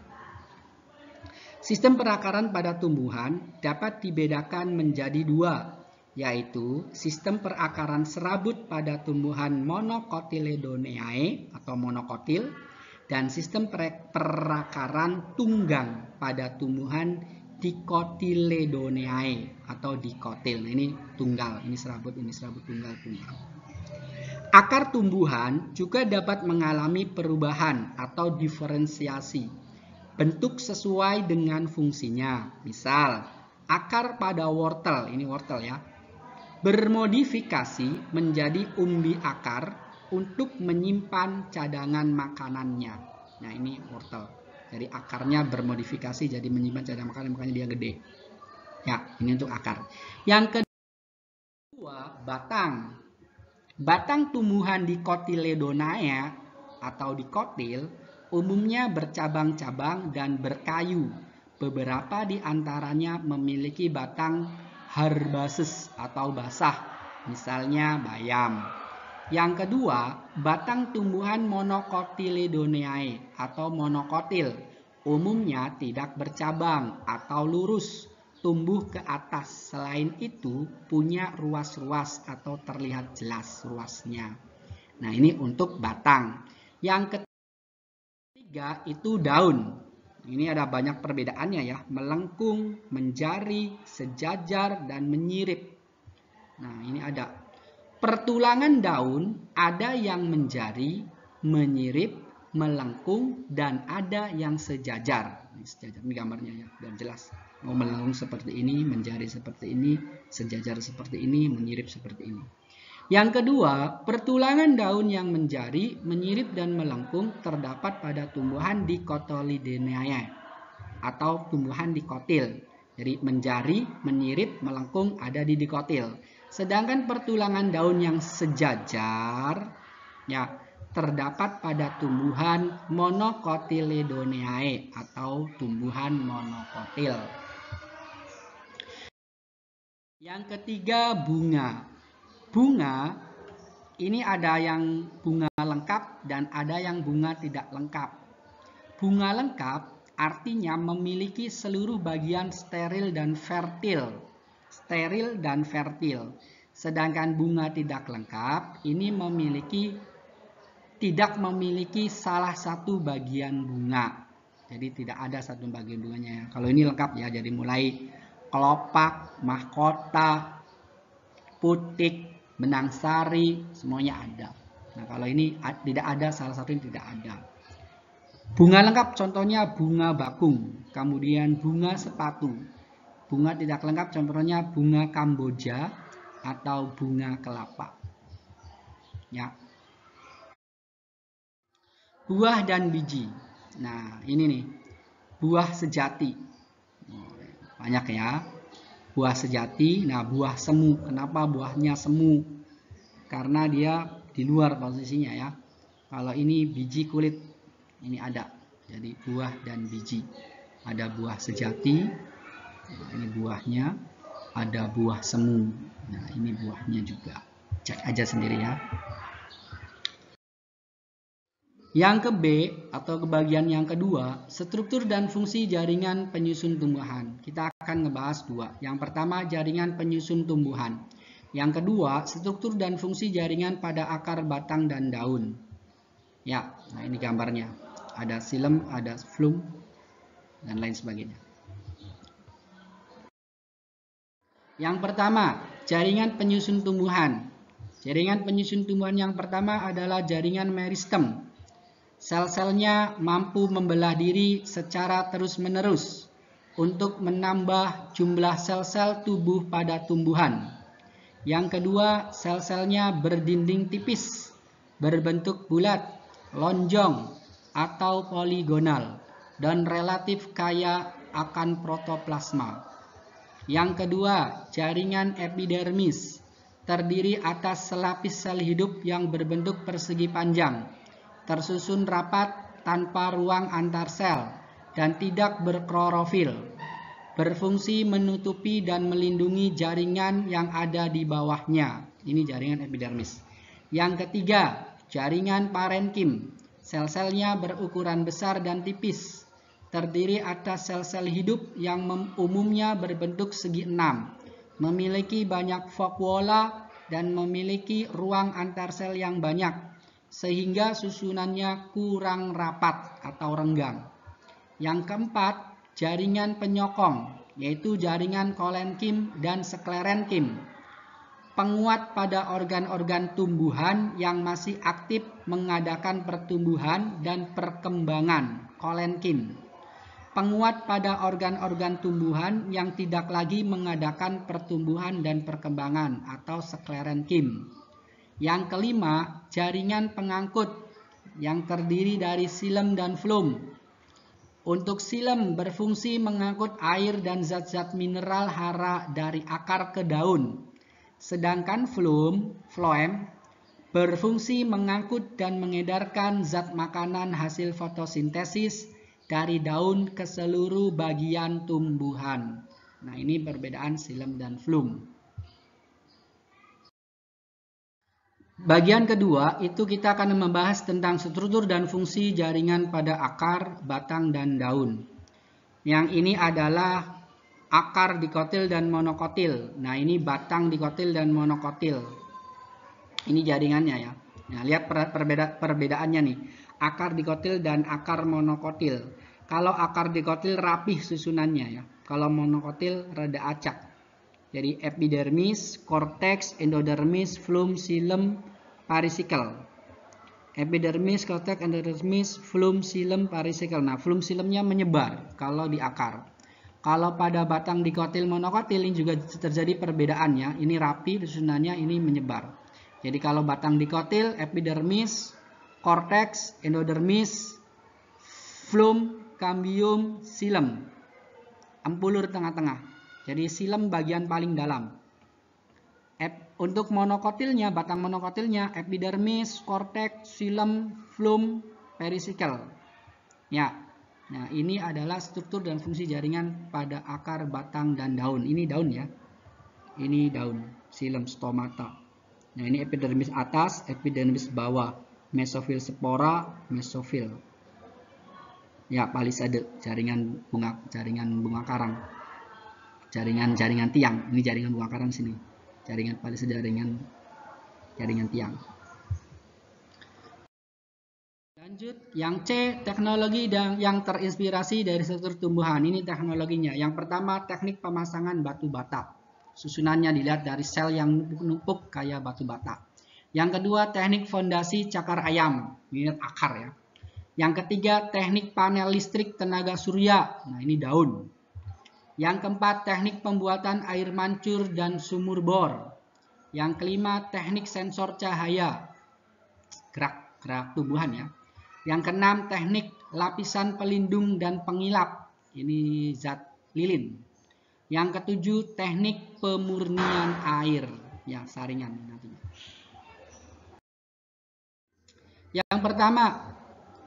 Sistem perakaran pada tumbuhan dapat dibedakan menjadi 2. Yaitu sistem perakaran serabut pada tumbuhan Monocotyledoneae atau monokotil dan sistem perakaran tunggang pada tumbuhan Dicotyledoneae atau dikotil. Nah, ini tunggal, ini serabut tunggal. Akar tumbuhan juga dapat mengalami perubahan atau diferensiasi bentuk sesuai dengan fungsinya. Misal, akar pada wortel, ini wortel ya, bermodifikasi menjadi umbi akar untuk menyimpan cadangan makanannya. Nah, ini wortel. Jadi akarnya bermodifikasi jadi menyimpan cadangan makanan, makanya dia gede. Ya, ini untuk akar. Yang kedua, batang. Batang tumbuhan Dicotyledonae atau dikotil umumnya bercabang-cabang dan berkayu. Beberapa di antaranya memiliki batang herbaceous atau basah, misalnya bayam. Yang kedua, batang tumbuhan Monocotyledoneae atau monokotil umumnya tidak bercabang atau lurus, tumbuh ke atas. Selain itu, punya ruas-ruas atau terlihat jelas ruasnya. Nah, ini untuk batang. Yang ketiga itu daun. Ini ada banyak perbedaannya ya, melengkung, menjari, sejajar, dan menyirip. Nah, ini ada pertulangan daun, ada yang menjari, menyirip, melengkung, dan ada yang sejajar. Ini sejajar, ini gambarnya ya, dan jelas. melengkung seperti ini, menjari seperti ini, sejajar seperti ini, menyirip seperti ini. Yang kedua, pertulangan daun yang menjari, menyirip dan melengkung terdapat pada tumbuhan Dicotyledonea atau tumbuhan dikotil. Jadi menjari, menyirip, melengkung ada di dikotil. Sedangkan pertulangan daun yang sejajar ya terdapat pada tumbuhan Monocotyledoneae atau tumbuhan monokotil. Yang ketiga, bunga. Bunga ini ada yang bunga lengkap dan ada yang bunga tidak lengkap. Bunga lengkap artinya memiliki seluruh bagian steril dan fertil. Steril dan fertil. Sedangkan bunga tidak lengkap ini tidak memiliki salah satu bagian bunga. Jadi tidak ada satu bagian bunganya. Kalau ini lengkap ya, jadi mulai kelopak, mahkota, putik, benang sari, semuanya ada. Nah, kalau ini tidak ada, salah satu yang tidak ada. Bunga lengkap contohnya bunga bakung, kemudian bunga sepatu. Bunga tidak lengkap contohnya bunga Kamboja atau bunga kelapa. Ya. Buah dan biji. Nah, ini nih. Buah sejati. Banyak ya. Buah sejati, nah buah semu. Kenapa buahnya semu? Karena dia di luar posisinya ya. Kalau ini biji kulit, ini ada. Jadi buah dan biji. Ada buah sejati, nah, ini buahnya. Ada buah semu. Nah, ini buahnya juga. Cek aja sendiri ya. Yang ke B atau ke bagian yang kedua, struktur dan fungsi jaringan penyusun tumbuhan. Kita akan ngebahas dua. Yang pertama, jaringan penyusun tumbuhan. Yang kedua, struktur dan fungsi jaringan pada akar, batang, dan daun. Ya, nah ini gambarnya. Ada xilem, ada phloem, dan lain sebagainya. Yang pertama, jaringan penyusun tumbuhan. Jaringan penyusun tumbuhan yang pertama adalah jaringan meristem. Sel-selnya mampu membelah diri secara terus-menerus untuk menambah jumlah sel-sel tubuh pada tumbuhan. Yang kedua, sel-selnya berdinding tipis, berbentuk bulat, lonjong, atau poligonal, dan relatif kaya akan protoplasma. Yang kedua, jaringan epidermis, terdiri atas selapis sel hidup yang berbentuk persegi panjang, tersusun rapat tanpa ruang antar sel dan tidak berklorofil, berfungsi menutupi dan melindungi jaringan yang ada di bawahnya. Ini jaringan epidermis. Yang ketiga, jaringan parenkim. Sel-selnya berukuran besar dan tipis, terdiri atas sel-sel hidup yang umumnya berbentuk segi enam, memiliki banyak vakuola dan memiliki ruang antar sel yang banyak, sehingga susunannya kurang rapat atau renggang. Yang keempat, jaringan penyokong, yaitu jaringan kolenkim dan sklerenkim, penguat pada organ-organ tumbuhan yang masih aktif mengadakan pertumbuhan dan perkembangan, kolenkim. Penguat pada organ-organ tumbuhan yang tidak lagi mengadakan pertumbuhan dan perkembangan, atau sklerenkim. Yang kelima, jaringan pengangkut yang terdiri dari xilem dan phloem. Untuk xilem berfungsi mengangkut air dan zat-zat mineral hara dari akar ke daun. Sedangkan phloem berfungsi mengangkut dan mengedarkan zat makanan hasil fotosintesis dari daun ke seluruh bagian tumbuhan. Nah, ini perbedaan xilem dan phloem. Bagian kedua itu kita akan membahas tentang struktur dan fungsi jaringan pada akar, batang, dan daun. Yang ini adalah akar dikotil dan monokotil. Nah, ini batang dikotil dan monokotil. Ini jaringannya ya. Nah, lihat perbedaannya nih. Akar dikotil dan akar monokotil. Kalau akar dikotil rapih susunannya ya. Kalau monokotil rada acak. Jadi epidermis, korteks, endodermis, phloem, xilem, parisikel. Epidermis, korteks, endodermis, phloem, xilem, parisikel. Nah, phloem xilemnya menyebar kalau di akar. Kalau pada batang dikotil monokotil ini juga terjadi perbedaannya. Ini rapi susunannya, ini menyebar. Jadi kalau batang dikotil, epidermis, korteks, endodermis, flum, cambium, xilem. Ampulur tengah-tengah. Jadi xilem bagian paling dalam. Untuk monokotilnya, batang monokotilnya, epidermis, korteks, xilem, flum, perisikkel. Ya. Nah, ini adalah struktur dan fungsi jaringan pada akar, batang, dan daun. Ini daun ya. Ini daun, xilem, stomata. Nah, ini epidermis atas, epidermis bawah. Mesofil spora, mesofil. Ya, palisade, jaringan bunga karang. Jaringan tiang. Ini jaringan bunga karang sini. Jaringan palisade, jaringan tiang. Lanjut, yang C, teknologi yang terinspirasi dari struktur tumbuhan. Ini teknologinya. Yang pertama, teknik pemasangan batu bata. Susunannya dilihat dari sel yang numpuk kayak batu bata. Yang kedua, teknik fondasi cakar ayam. Ini akar ya. Yang ketiga, teknik panel listrik tenaga surya. Nah, ini daun. Yang keempat, teknik pembuatan air mancur dan sumur bor. Yang kelima, teknik sensor cahaya. Gerak tumbuhan ya. Yang keenam, teknik lapisan pelindung dan pengilap. Ini zat lilin. Yang ketujuh, teknik pemurnian air. Ya, saringan nantinya. Yang pertama,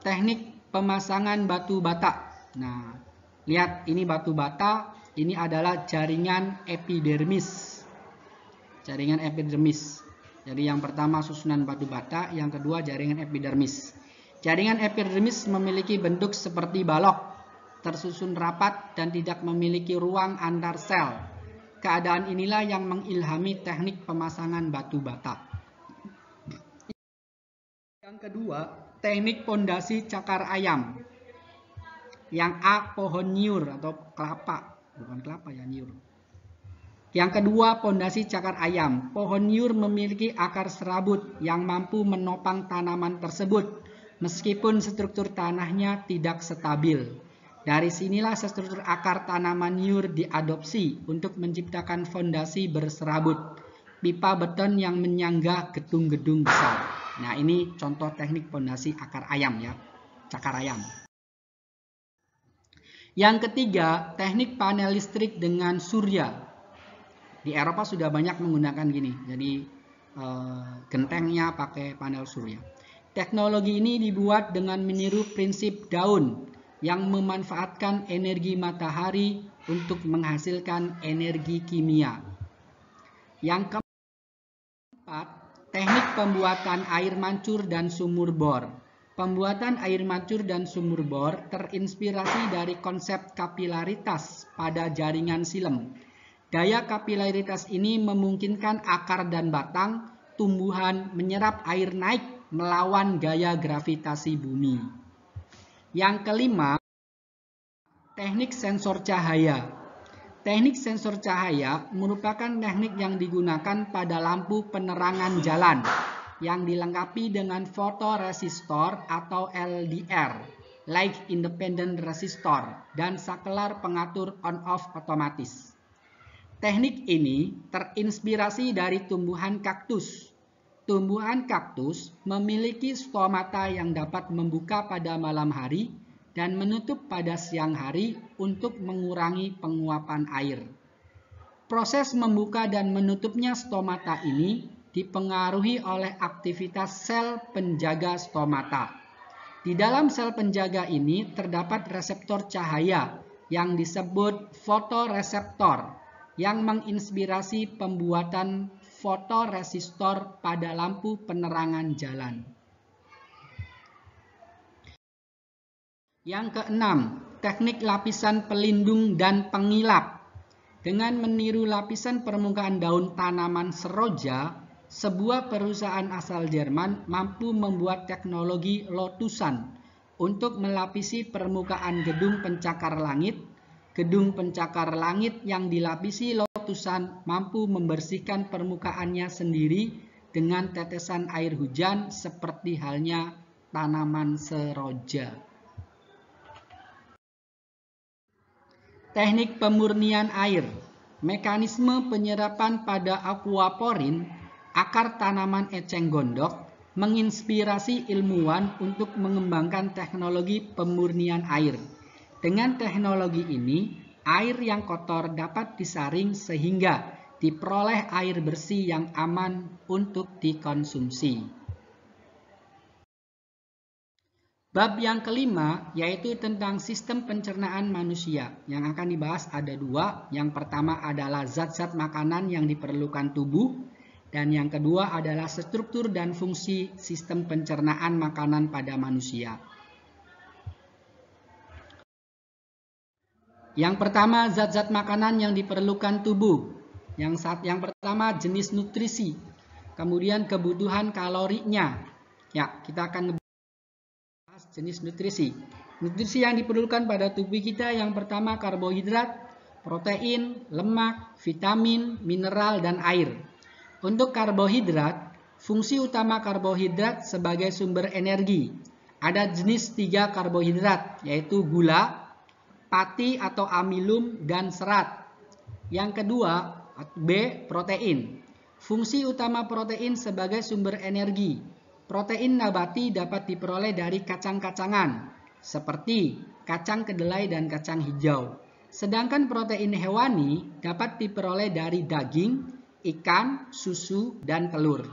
teknik pemasangan batu bata. Nah, lihat ini batu bata, ini adalah jaringan epidermis. Jaringan epidermis. Jadi yang pertama susunan batu bata, yang kedua jaringan epidermis. Jaringan epidermis memiliki bentuk seperti balok, tersusun rapat dan tidak memiliki ruang antar sel. Keadaan inilah yang mengilhami teknik pemasangan batu bata. Yang kedua, teknik pondasi cakar ayam. Yang A, pohon nyur atau kelapa, bukan kelapa ya, nyur. Yang kedua, pondasi cakar ayam. Pohon nyur memiliki akar serabut yang mampu menopang tanaman tersebut meskipun struktur tanahnya tidak stabil. Dari sinilah struktur akar tanaman nyur diadopsi untuk menciptakan fondasi berserabut, pipa beton yang menyangga gedung-gedung besar. Nah, ini contoh teknik fondasi akar ayam ya, cakar ayam. Yang ketiga, teknik panel listrik dengan surya. Di Eropa sudah banyak menggunakan gini, jadi gentengnya pakai panel surya. Teknologi ini dibuat dengan meniru prinsip daun yang memanfaatkan energi matahari untuk menghasilkan energi kimia. Yang keempat, teknik pembuatan air mancur dan sumur bor. Pembuatan air mancur dan sumur bor terinspirasi dari konsep kapilaritas pada jaringan xilem. Daya kapilaritas ini memungkinkan akar dan batang tumbuhan menyerap air naik melawan gaya gravitasi bumi. Yang kelima, teknik sensor cahaya. Teknik sensor cahaya merupakan teknik yang digunakan pada lampu penerangan jalan yang dilengkapi dengan fotoresistor atau LDR, Light Independent Resistor, dan saklar pengatur on-off otomatis. Teknik ini terinspirasi dari tumbuhan kaktus. Tumbuhan kaktus memiliki stomata yang dapat membuka pada malam hari dan menutup pada siang hari untuk mengurangi penguapan air. Proses membuka dan menutupnya stomata ini dipengaruhi oleh aktivitas sel penjaga stomata. Di dalam sel penjaga ini terdapat reseptor cahaya yang disebut fotoreseptor yang menginspirasi pembuatan fotoresistor pada lampu penerangan jalan. Yang keenam, teknik lapisan pelindung dan pengilap. Dengan meniru lapisan permukaan daun tanaman seroja, sebuah perusahaan asal Jerman mampu membuat teknologi lotusan untuk melapisi permukaan gedung pencakar langit. Gedung pencakar langit yang dilapisi lotusan mampu membersihkan permukaannya sendiri dengan tetesan air hujan seperti halnya tanaman seroja. Teknik pemurnian air. Mekanisme penyerapan pada aquaporin, akar tanaman eceng gondok, menginspirasi ilmuwan untuk mengembangkan teknologi pemurnian air. Dengan teknologi ini, air yang kotor dapat disaring sehingga diperoleh air bersih yang aman untuk dikonsumsi. Bab yang kelima yaitu tentang sistem pencernaan manusia. Yang akan dibahas ada dua. Yang pertama adalah zat-zat makanan yang diperlukan tubuh. Dan yang kedua adalah struktur dan fungsi sistem pencernaan makanan pada manusia. Yang pertama, zat-zat makanan yang diperlukan tubuh. Yang pertama jenis nutrisi. Kemudian kebutuhan kalorinya. Ya, kita akan jenis nutrisi. Nutrisi yang diperlukan pada tubuh kita yang pertama karbohidrat, protein, lemak, vitamin, mineral, dan air. Untuk karbohidrat, fungsi utama karbohidrat sebagai sumber energi. Ada jenis 3 karbohidrat, yaitu gula, pati atau amilum, dan serat. Yang kedua, B, protein. Fungsi utama protein sebagai sumber energi. Protein nabati dapat diperoleh dari kacang-kacangan, seperti kacang kedelai dan kacang hijau. Sedangkan protein hewani dapat diperoleh dari daging, ikan, susu, dan telur.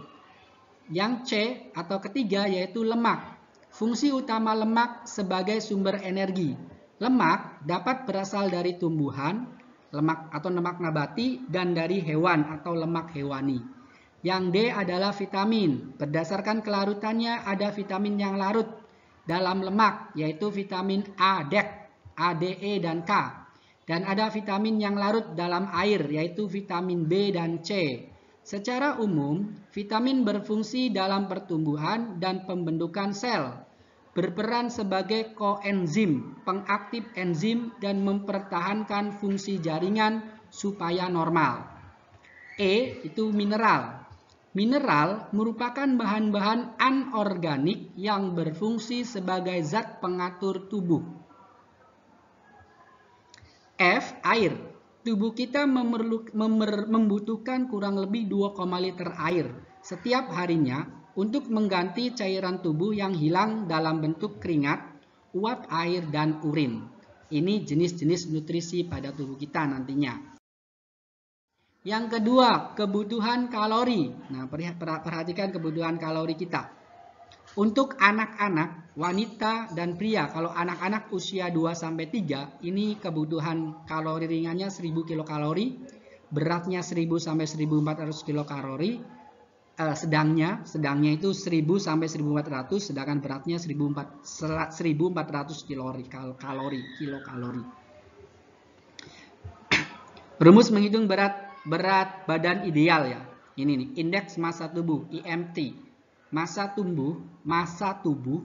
Yang C atau ketiga yaitu lemak. Fungsi utama lemak sebagai sumber energi. Lemak dapat berasal dari tumbuhan, lemak atau lemak nabati, dan dari hewan atau lemak hewani. Yang D adalah vitamin. Berdasarkan kelarutannya ada vitamin yang larut dalam lemak, yaitu vitamin A, D, A, D, E, dan K. Dan ada vitamin yang larut dalam air, yaitu vitamin B dan C. Secara umum, vitamin berfungsi dalam pertumbuhan dan pembentukan sel, berperan sebagai koenzim, pengaktif enzim, dan mempertahankan fungsi jaringan supaya normal. E itu mineral. Mineral merupakan bahan-bahan anorganik yang berfungsi sebagai zat pengatur tubuh. F, air. Tubuh kita membutuhkan kurang lebih 2, liter air setiap harinya untuk mengganti cairan tubuh yang hilang dalam bentuk keringat, uap air, dan urin. Ini jenis-jenis nutrisi pada tubuh kita nantinya. Yang kedua, kebutuhan kalori. Nah, perhatikan kebutuhan kalori kita. Untuk anak-anak, wanita, dan pria, kalau anak-anak usia 2-3, ini kebutuhan kalori ringannya 1000 kilokalori, beratnya 1000 sampai 1400 kilokalori, sedangnya itu 1000 sampai 1400, sedangkan beratnya 1400 kilokalori. Rumus menghitung berat badan ideal ya. Ini nih, indeks massa tubuh IMT. Massa tubuh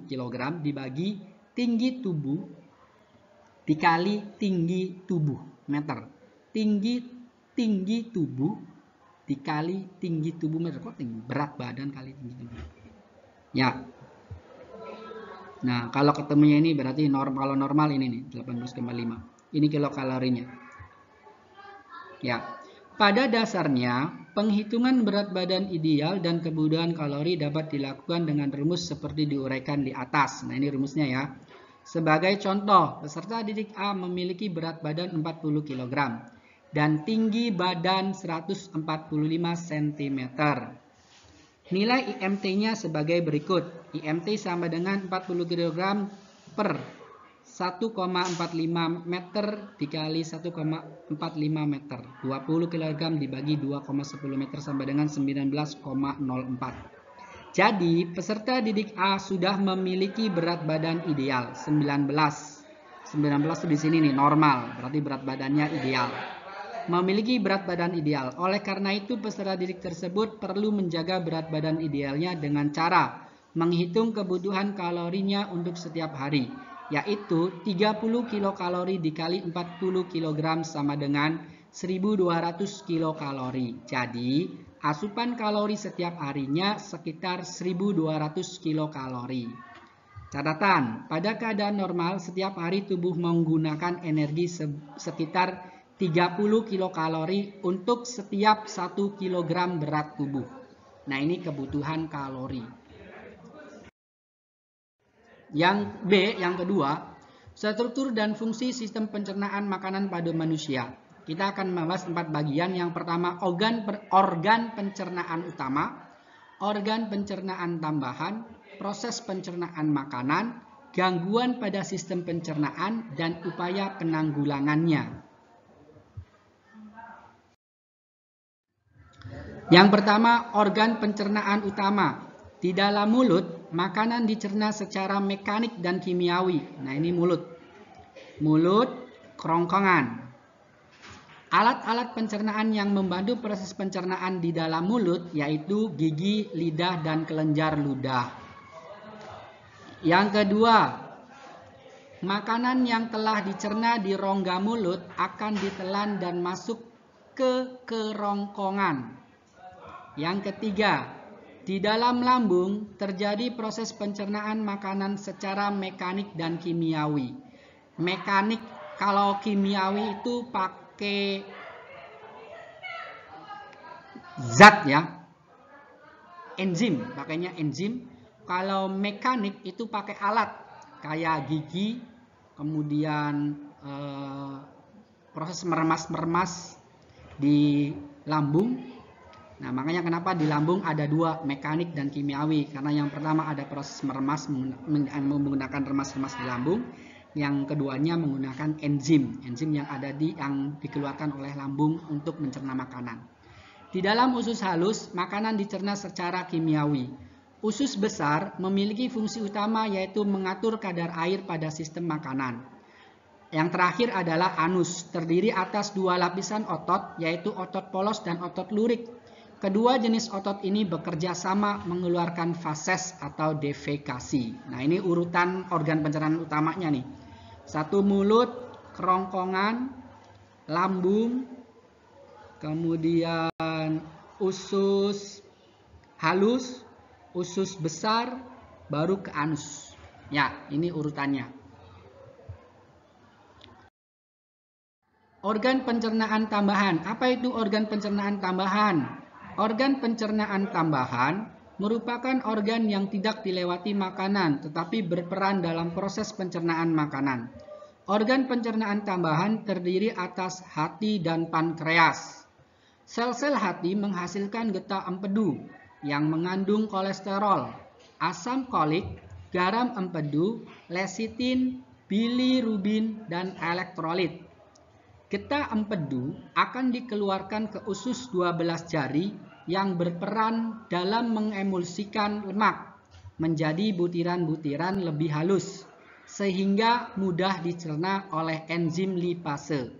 kilogram dibagi tinggi tubuh dikali tinggi tubuh meter. Tinggi tubuh dikali tinggi tubuh meter. Kok tinggi? Berat badan kali tinggi tubuh. Ya. Nah, kalau ketemunya ini berarti kalau normal ini nih 18,5. Ini kilokalorinya. Ya. Pada dasarnya, penghitungan berat badan ideal dan kebutuhan kalori dapat dilakukan dengan rumus seperti diuraikan di atas. Nah, ini rumusnya ya. Sebagai contoh, peserta didik A memiliki berat badan 40 kg dan tinggi badan 145 cm. Nilai IMT-nya sebagai berikut. IMT sama dengan 40 kg per 1,45 meter dikali 1,45 meter. 20 kg dibagi 2,10 meter sama dengan 19,04. Jadi peserta didik A sudah memiliki berat badan ideal 19 itu di sini nih normal, berarti berat badannya ideal. Memiliki berat badan ideal. Oleh karena itu peserta didik tersebut perlu menjaga berat badan idealnya dengan cara menghitung kebutuhan kalorinya untuk setiap hari, yaitu 30 kilokalori dikali 40 kg sama dengan 1200 kilokalori. Jadi, asupan kalori setiap harinya sekitar 1200 kilokalori. Catatan, pada keadaan normal setiap hari tubuh menggunakan energi sekitar 30 kilokalori untuk setiap 1 kilogram berat tubuh. Nah, ini kebutuhan kalori. Yang B, yang kedua, struktur dan fungsi sistem pencernaan makanan pada manusia. Kita akan membahas 4 bagian. Yang pertama, organ pencernaan utama, organ pencernaan tambahan, proses pencernaan makanan, gangguan pada sistem pencernaan, dan upaya penanggulangannya. Yang pertama, organ pencernaan utama. Di dalam mulut, makanan dicerna secara mekanik dan kimiawi. Nah, ini mulut. Mulut, kerongkongan. Alat-alat pencernaan yang membantu proses pencernaan di dalam mulut yaitu gigi, lidah, dan kelenjar ludah. Yang kedua, makanan yang telah dicerna di rongga mulut akan ditelan dan masuk ke kerongkongan. Yang ketiga, di dalam lambung terjadi proses pencernaan makanan secara mekanik dan kimiawi. Mekanik, kalau kimiawi itu pakai zat ya, enzim, pakainya enzim. Kalau mekanik itu pakai alat kayak gigi, kemudian proses meremas-meremas di lambung. Nah, makanya kenapa di lambung ada 2, mekanik dan kimiawi. Karena yang pertama ada proses meremas menggunakan remas-remas di lambung. Yang keduanya menggunakan enzim yang dikeluarkan oleh lambung untuk mencerna makanan. Di dalam usus halus, makanan dicerna secara kimiawi. Usus besar memiliki fungsi utama yaitu mengatur kadar air pada sistem makanan. Yang terakhir adalah anus, terdiri atas 2 lapisan otot yaitu otot polos dan otot lurik. Kedua jenis otot ini bekerja sama mengeluarkan fases atau defekasi. Nah, ini urutan organ pencernaan utamanya nih. 1 mulut, kerongkongan, lambung, kemudian usus halus, usus besar, baru ke anus. Ya, ini urutannya. Organ pencernaan tambahan. Apa itu organ pencernaan tambahan? Organ pencernaan tambahan merupakan organ yang tidak dilewati makanan tetapi berperan dalam proses pencernaan makanan. Organ pencernaan tambahan terdiri atas hati dan pankreas. Sel-sel hati menghasilkan getah empedu yang mengandung kolesterol, asam kolik, garam empedu, lesitin, bilirubin, dan elektrolit. Getah empedu akan dikeluarkan ke usus 12 jari yang berperan dalam mengemulsikan lemak menjadi butiran-butiran lebih halus sehingga mudah dicerna oleh enzim lipase.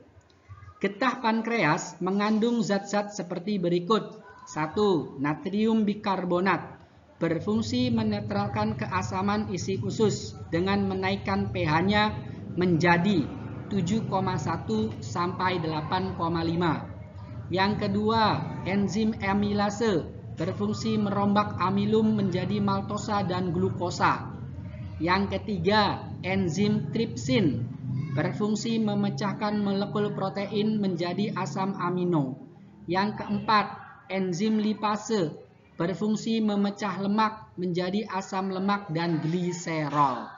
Getah pankreas mengandung zat-zat seperti berikut. 1. Natrium bikarbonat berfungsi menetralkan keasaman isi usus dengan menaikkan pH-nya menjadi 7,1 sampai 8,5. Yang kedua, enzim amilase berfungsi merombak amilum menjadi maltosa dan glukosa. Yang ketiga, enzim tripsin berfungsi memecahkan molekul protein menjadi asam amino. Yang keempat, enzim lipase berfungsi memecah lemak menjadi asam lemak dan gliserol.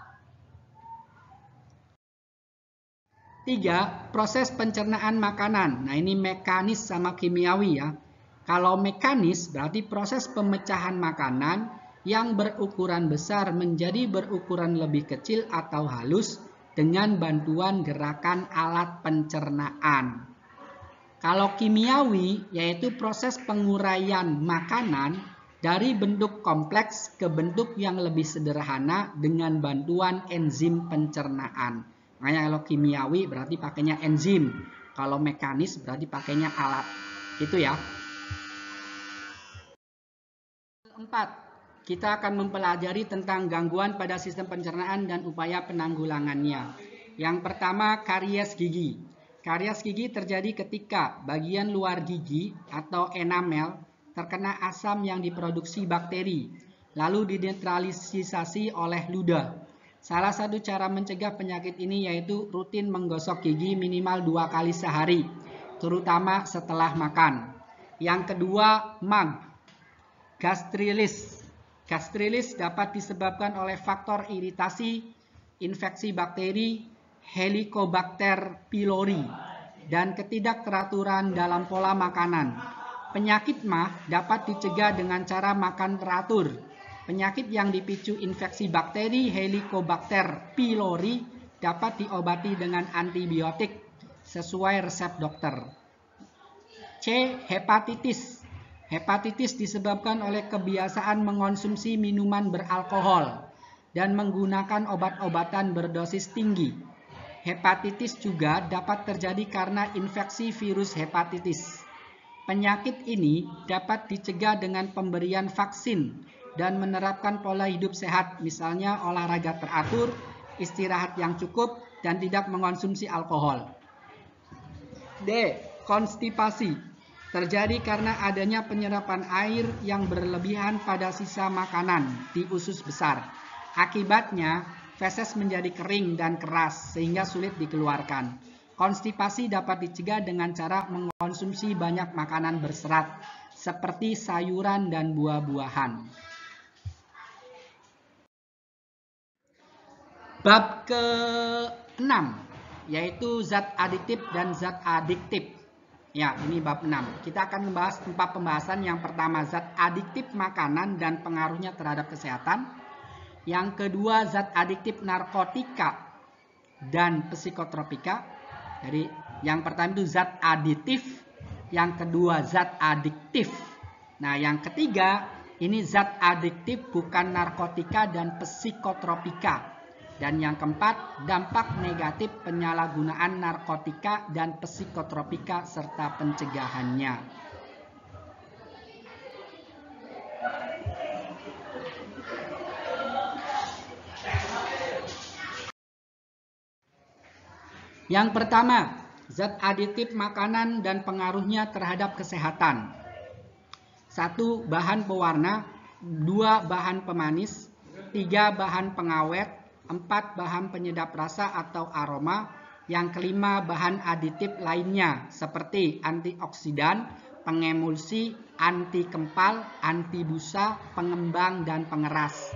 3. Proses pencernaan makanan. Nah, ini mekanis sama kimiawi ya. Kalau mekanis berarti proses pemecahan makanan yang berukuran besar menjadi berukuran lebih kecil atau halus dengan bantuan gerakan alat pencernaan. Kalau kimiawi yaitu proses penguraian makanan dari bentuk kompleks ke bentuk yang lebih sederhana dengan bantuan enzim pencernaan. Makanya kalau kimiawi berarti pakainya enzim, kalau mekanis berarti pakainya alat. Itu ya. 4. Kita akan mempelajari tentang gangguan pada sistem pencernaan dan upaya penanggulangannya. Yang pertama, karies gigi. Karies gigi terjadi ketika bagian luar gigi atau enamel terkena asam yang diproduksi bakteri, lalu dinetralisasi oleh ludah. Salah satu cara mencegah penyakit ini yaitu rutin menggosok gigi minimal 2 kali sehari, terutama setelah makan. Yang kedua, MAG, gastritis. Gastritis dapat disebabkan oleh faktor iritasi, infeksi bakteri, Helicobacter pylori, dan ketidakteraturan dalam pola makanan. Penyakit MAH dapat dicegah dengan cara makan teratur. Penyakit yang dipicu infeksi bakteri Helicobacter pylori dapat diobati dengan antibiotik sesuai resep dokter. C. Hepatitis. Hepatitis disebabkan oleh kebiasaan mengonsumsi minuman beralkohol dan menggunakan obat-obatan berdosis tinggi. Hepatitis juga dapat terjadi karena infeksi virus hepatitis. Penyakit ini dapat dicegah dengan pemberian vaksin dan menerapkan pola hidup sehat, misalnya olahraga teratur, istirahat yang cukup, dan tidak mengonsumsi alkohol. D. Konstipasi. Terjadi karena adanya penyerapan air yang berlebihan pada sisa makanan di usus besar. Akibatnya, feses menjadi kering dan keras sehingga sulit dikeluarkan. Konstipasi dapat dicegah dengan cara mengkonsumsi banyak makanan berserat seperti sayuran dan buah-buahan. Bab ke-6 yaitu zat aditif dan zat adiktif. Ya, ini bab 6. Kita akan membahas 4 pembahasan. Yang pertama, zat adiktif makanan dan pengaruhnya terhadap kesehatan. Yang kedua, zat adiktif narkotika dan psikotropika. Jadi, yang pertama itu zat aditif, yang kedua zat adiktif. Nah, yang ketiga, ini zat adiktif bukan narkotika dan psikotropika. Dan yang keempat, dampak negatif penyalahgunaan narkotika dan psikotropika serta pencegahannya. Yang pertama, zat aditif makanan dan pengaruhnya terhadap kesehatan. 1. Bahan pewarna, 2. Bahan pemanis, 3. Bahan pengawet, 4. Bahan penyedap rasa atau aroma. Yang kelima, bahan aditif lainnya seperti antioksidan, pengemulsi, anti kempal, anti busa, pengembang, dan pengeras.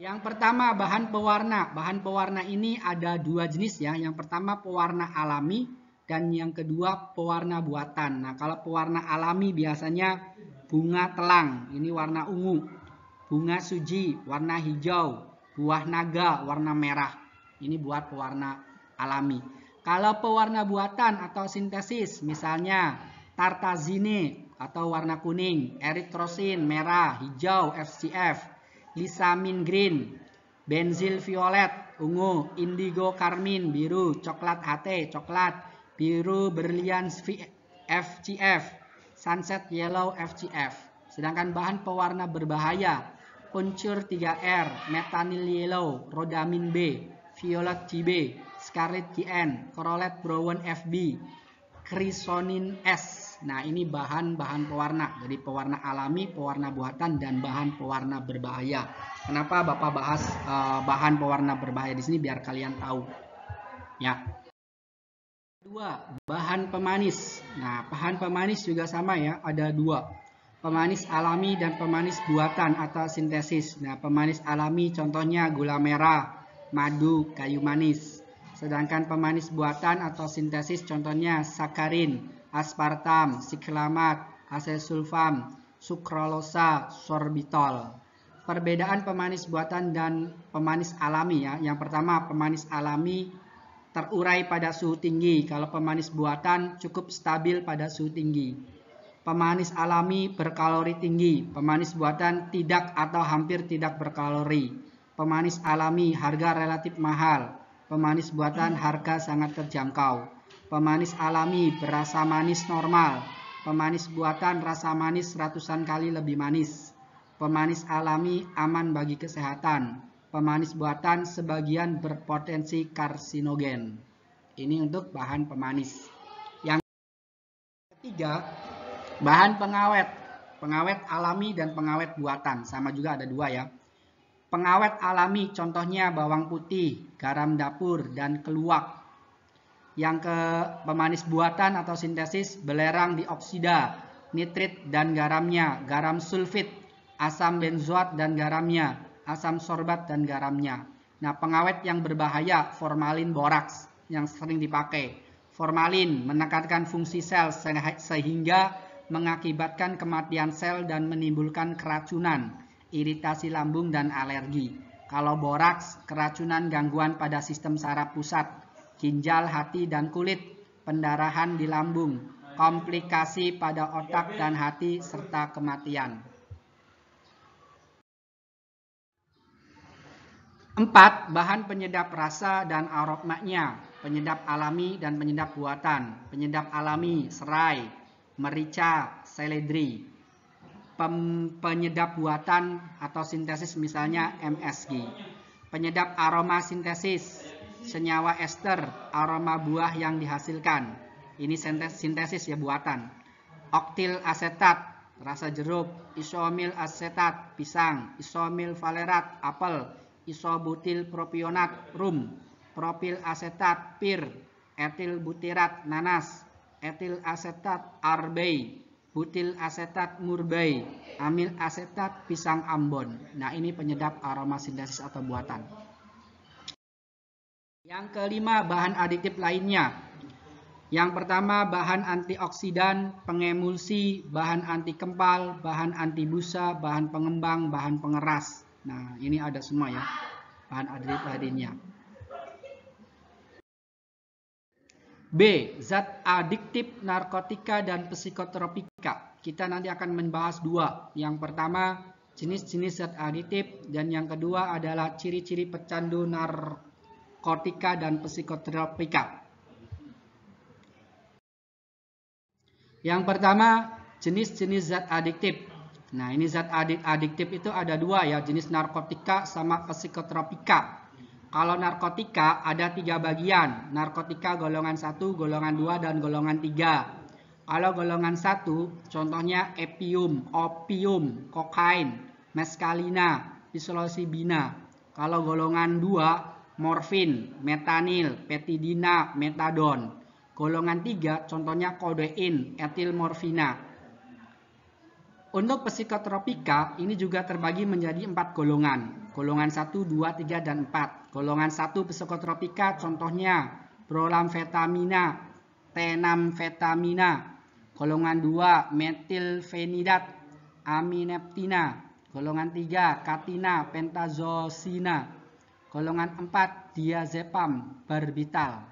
Yang pertama, bahan pewarna. Bahan pewarna ini ada 2 jenis ya. Yang pertama pewarna alami dan yang kedua pewarna buatan. Nah, kalau pewarna alami biasanya bunga telang, ini warna ungu. Bunga suji, warna hijau. Buah naga, warna merah. Ini buat pewarna alami. Kalau pewarna buatan atau sintesis, misalnya tartazine atau warna kuning, eritrosin, merah, hijau, FCF, lisamin green, benzil violet, ungu, indigo karmin, biru, coklat HT, coklat, biru berlian FCF, sunset yellow FCF. Sedangkan bahan pewarna berbahaya, unsur 3R, metanyl yellow, rhodamin B, violet GB, scarlet GN, chrolet brown FB, chrysonin S. Nah, ini bahan-bahan pewarna. Jadi pewarna alami, pewarna buatan, dan bahan pewarna berbahaya. Kenapa Bapak bahas bahan pewarna berbahaya di sini biar kalian tahu. Ya. Kedua, bahan pemanis. Nah, bahan pemanis juga sama ya, ada 2. Pemanis alami dan pemanis buatan atau sintesis. Nah, pemanis alami contohnya gula merah, madu, kayu manis. Sedangkan pemanis buatan atau sintesis contohnya sakarin, aspartam, siklamat, asesulfam, sukralosa, sorbitol. Perbedaan pemanis buatan dan pemanis alami ya. Yang pertama, pemanis alami terurai pada suhu tinggi. Kalau pemanis buatan cukup stabil pada suhu tinggi. Pemanis alami berkalori tinggi, pemanis buatan tidak atau hampir tidak berkalori. Pemanis alami harga relatif mahal, pemanis buatan harga sangat terjangkau. Pemanis alami berasa manis normal, pemanis buatan rasa manis ratusan kali lebih manis. Pemanis alami aman bagi kesehatan, pemanis buatan sebagian berpotensi karsinogen. Ini untuk bahan pemanis. Yang ketiga, bahan pengawet. Pengawet alami dan pengawet buatan. Sama juga ada 2 ya. Pengawet alami contohnya bawang putih, garam dapur, dan keluak. Yang ke pemanis buatan atau sintesis, belerang dioksida, nitrit dan garamnya, garam sulfit, asam benzoat dan garamnya, asam sorbat dan garamnya. Nah, pengawet yang berbahaya, formalin boraks yang sering dipakai. Formalin menekankan fungsi sel sehingga mengakibatkan kematian sel dan menimbulkan keracunan, iritasi lambung dan alergi. Kalau boraks, keracunan gangguan pada sistem saraf pusat, ginjal, hati, dan kulit, pendarahan di lambung, komplikasi pada otak dan hati, serta kematian. 4. Bahan penyedap rasa dan aromanya, penyedap alami dan penyedap buatan. Penyedap alami, serai, merica, seledri. Penyedap buatan atau sintesis misalnya MSG. Penyedap aroma sintesis, senyawa ester, aroma buah yang dihasilkan. Ini sintesis ya, buatan. Oktil asetat, rasa jeruk. Isomil asetat, pisang. Isomil valerat, apel. Isobutil propionat, rum. Propil asetat, pir. Etil butirat, nanas. Etil asetat, arbei. Butil asetat, murbei. Amil asetat, pisang Ambon. Nah, ini penyedap aroma sintesis atau buatan. Yang kelima, bahan adiktif lainnya. Yang pertama, bahan antioksidan, pengemulsi, bahan anti kempal, bahan anti busa, bahan pengembang, bahan pengeras. Nah, ini ada semua ya, bahan adiktif lainnya. B. Zat adiktif, narkotika, dan psikotropika. Kita nanti akan membahas dua. Yang pertama, jenis-jenis zat adiktif, dan yang kedua adalah ciri-ciri pecandu narkotika dan psikotropika. Yang pertama, jenis-jenis zat adiktif. Nah, ini zat adiktif itu ada dua ya, jenis narkotika sama psikotropika. Kalau narkotika ada 3 bagian, narkotika golongan 1, golongan 2, dan golongan 3. Kalau golongan 1, contohnya opium, kokain, meskalina, psilocybina. Kalau golongan 2, morfin, metanil, petidina, metadon. Golongan 3, contohnya kodein, etilmorfina. Untuk psikotropika, ini juga terbagi menjadi 4 golongan. Golongan 1, 2, 3, dan 4. Golongan 1 psikotropika, contohnya prolamfetamina, tenamfetamina. Golongan 2, metilfenidat, amineptina. Golongan 3, katina, pentazosina. Golongan 4, diazepam, barbital.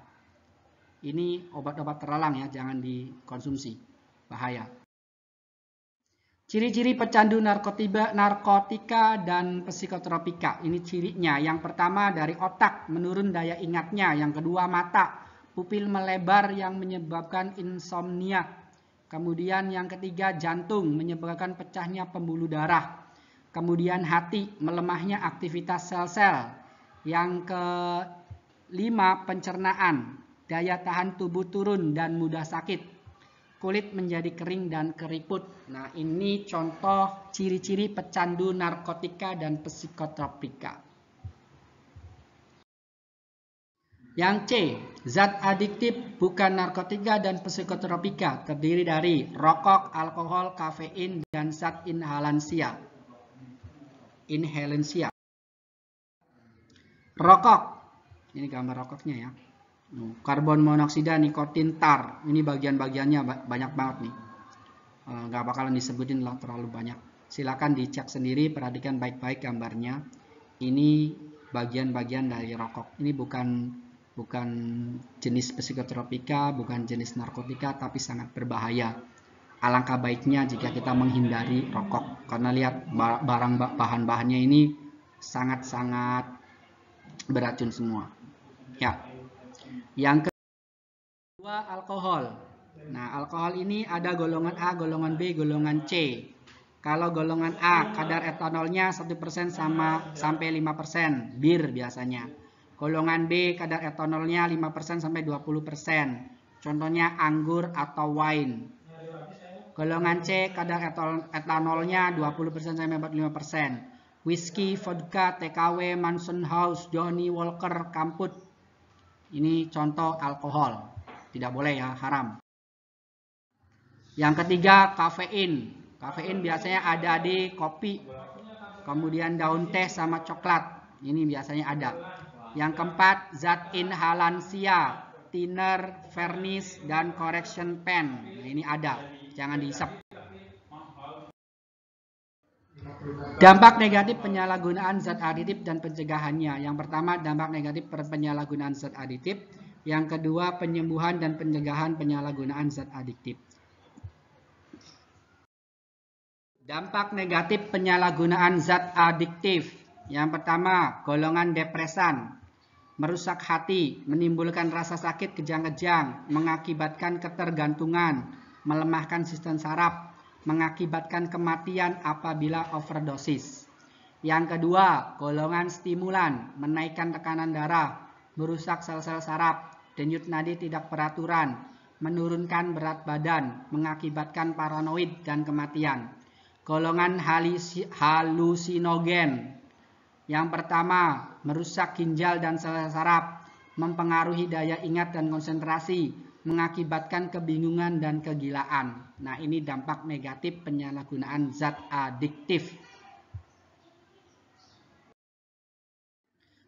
Ini obat-obat terlarang ya, jangan dikonsumsi, bahaya. Ciri-ciri pecandu narkotika dan psikotropika. Ini cirinya. Yang pertama dari otak, menurun daya ingatnya. Yang kedua mata, pupil melebar yang menyebabkan insomnia. Kemudian yang ketiga jantung, menyebabkan pecahnya pembuluh darah. Kemudian hati, melemahnya aktivitas sel-sel. Yang kelima pencernaan, daya tahan tubuh turun dan mudah sakit. Kulit menjadi kering dan keriput. Nah, ini contoh ciri-ciri pecandu narkotika dan psikotropika. Yang C, zat adiktif bukan narkotika dan psikotropika, terdiri dari rokok, alkohol, kafein, dan zat inhalansia. Rokok, ini gambar rokoknya ya. Karbon monoksida, nikotin, tar. Ini bagian-bagiannya banyak banget nih. Nggak bakalan disebutin lah, terlalu banyak. Silakan dicek sendiri, perhatikan baik-baik gambarnya. Ini bagian-bagian dari rokok. Ini bukan jenis psikotropika, bukan jenis narkotika, tapi sangat berbahaya. Alangkah baiknya jika kita menghindari rokok. Karena lihat bahan-bahannya ini sangat-sangat beracun semua. Ya. Yang kedua, alkohol. Nah, alkohol ini ada golongan A, golongan B, golongan C. Kalau golongan A, kadar etanolnya 1% sampai 5%, bir biasanya. Golongan B, kadar etanolnya 5% sampai 20%. Contohnya anggur atau wine. Golongan C, kadar etanolnya 20% sampai 45%. Whisky, vodka, TKW, Manson House, Johnny Walker, Kamput. Ini contoh alkohol. Tidak boleh ya, haram. Yang ketiga, kafein. Kafein biasanya ada di kopi, kemudian daun teh sama coklat. Ini biasanya ada. Yang keempat, zat inhalansia, thinner, varnish, dan correction pen. Nah, ini ada, jangan dihisap. Dampak negatif penyalahgunaan zat aditif dan pencegahannya. Yang pertama, dampak negatif penyalahgunaan zat aditif. Yang kedua, penyembuhan dan pencegahan penyalahgunaan zat aditif. Dampak negatif penyalahgunaan zat adiktif. Yang pertama, golongan depresan. Merusak hati, menimbulkan rasa sakit kejang-kejang, mengakibatkan ketergantungan, melemahkan sistem saraf, mengakibatkan kematian apabila overdosis. Yang kedua, golongan stimulan, menaikkan tekanan darah, merusak sel-sel saraf, denyut nadi tidak beraturan, menurunkan berat badan, mengakibatkan paranoid dan kematian. Golongan halusinogen. Yang pertama, merusak ginjal dan sel saraf, mempengaruhi daya ingat dan konsentrasi, mengakibatkan kebingungan dan kegilaan. Nah, ini dampak negatif penyalahgunaan zat adiktif.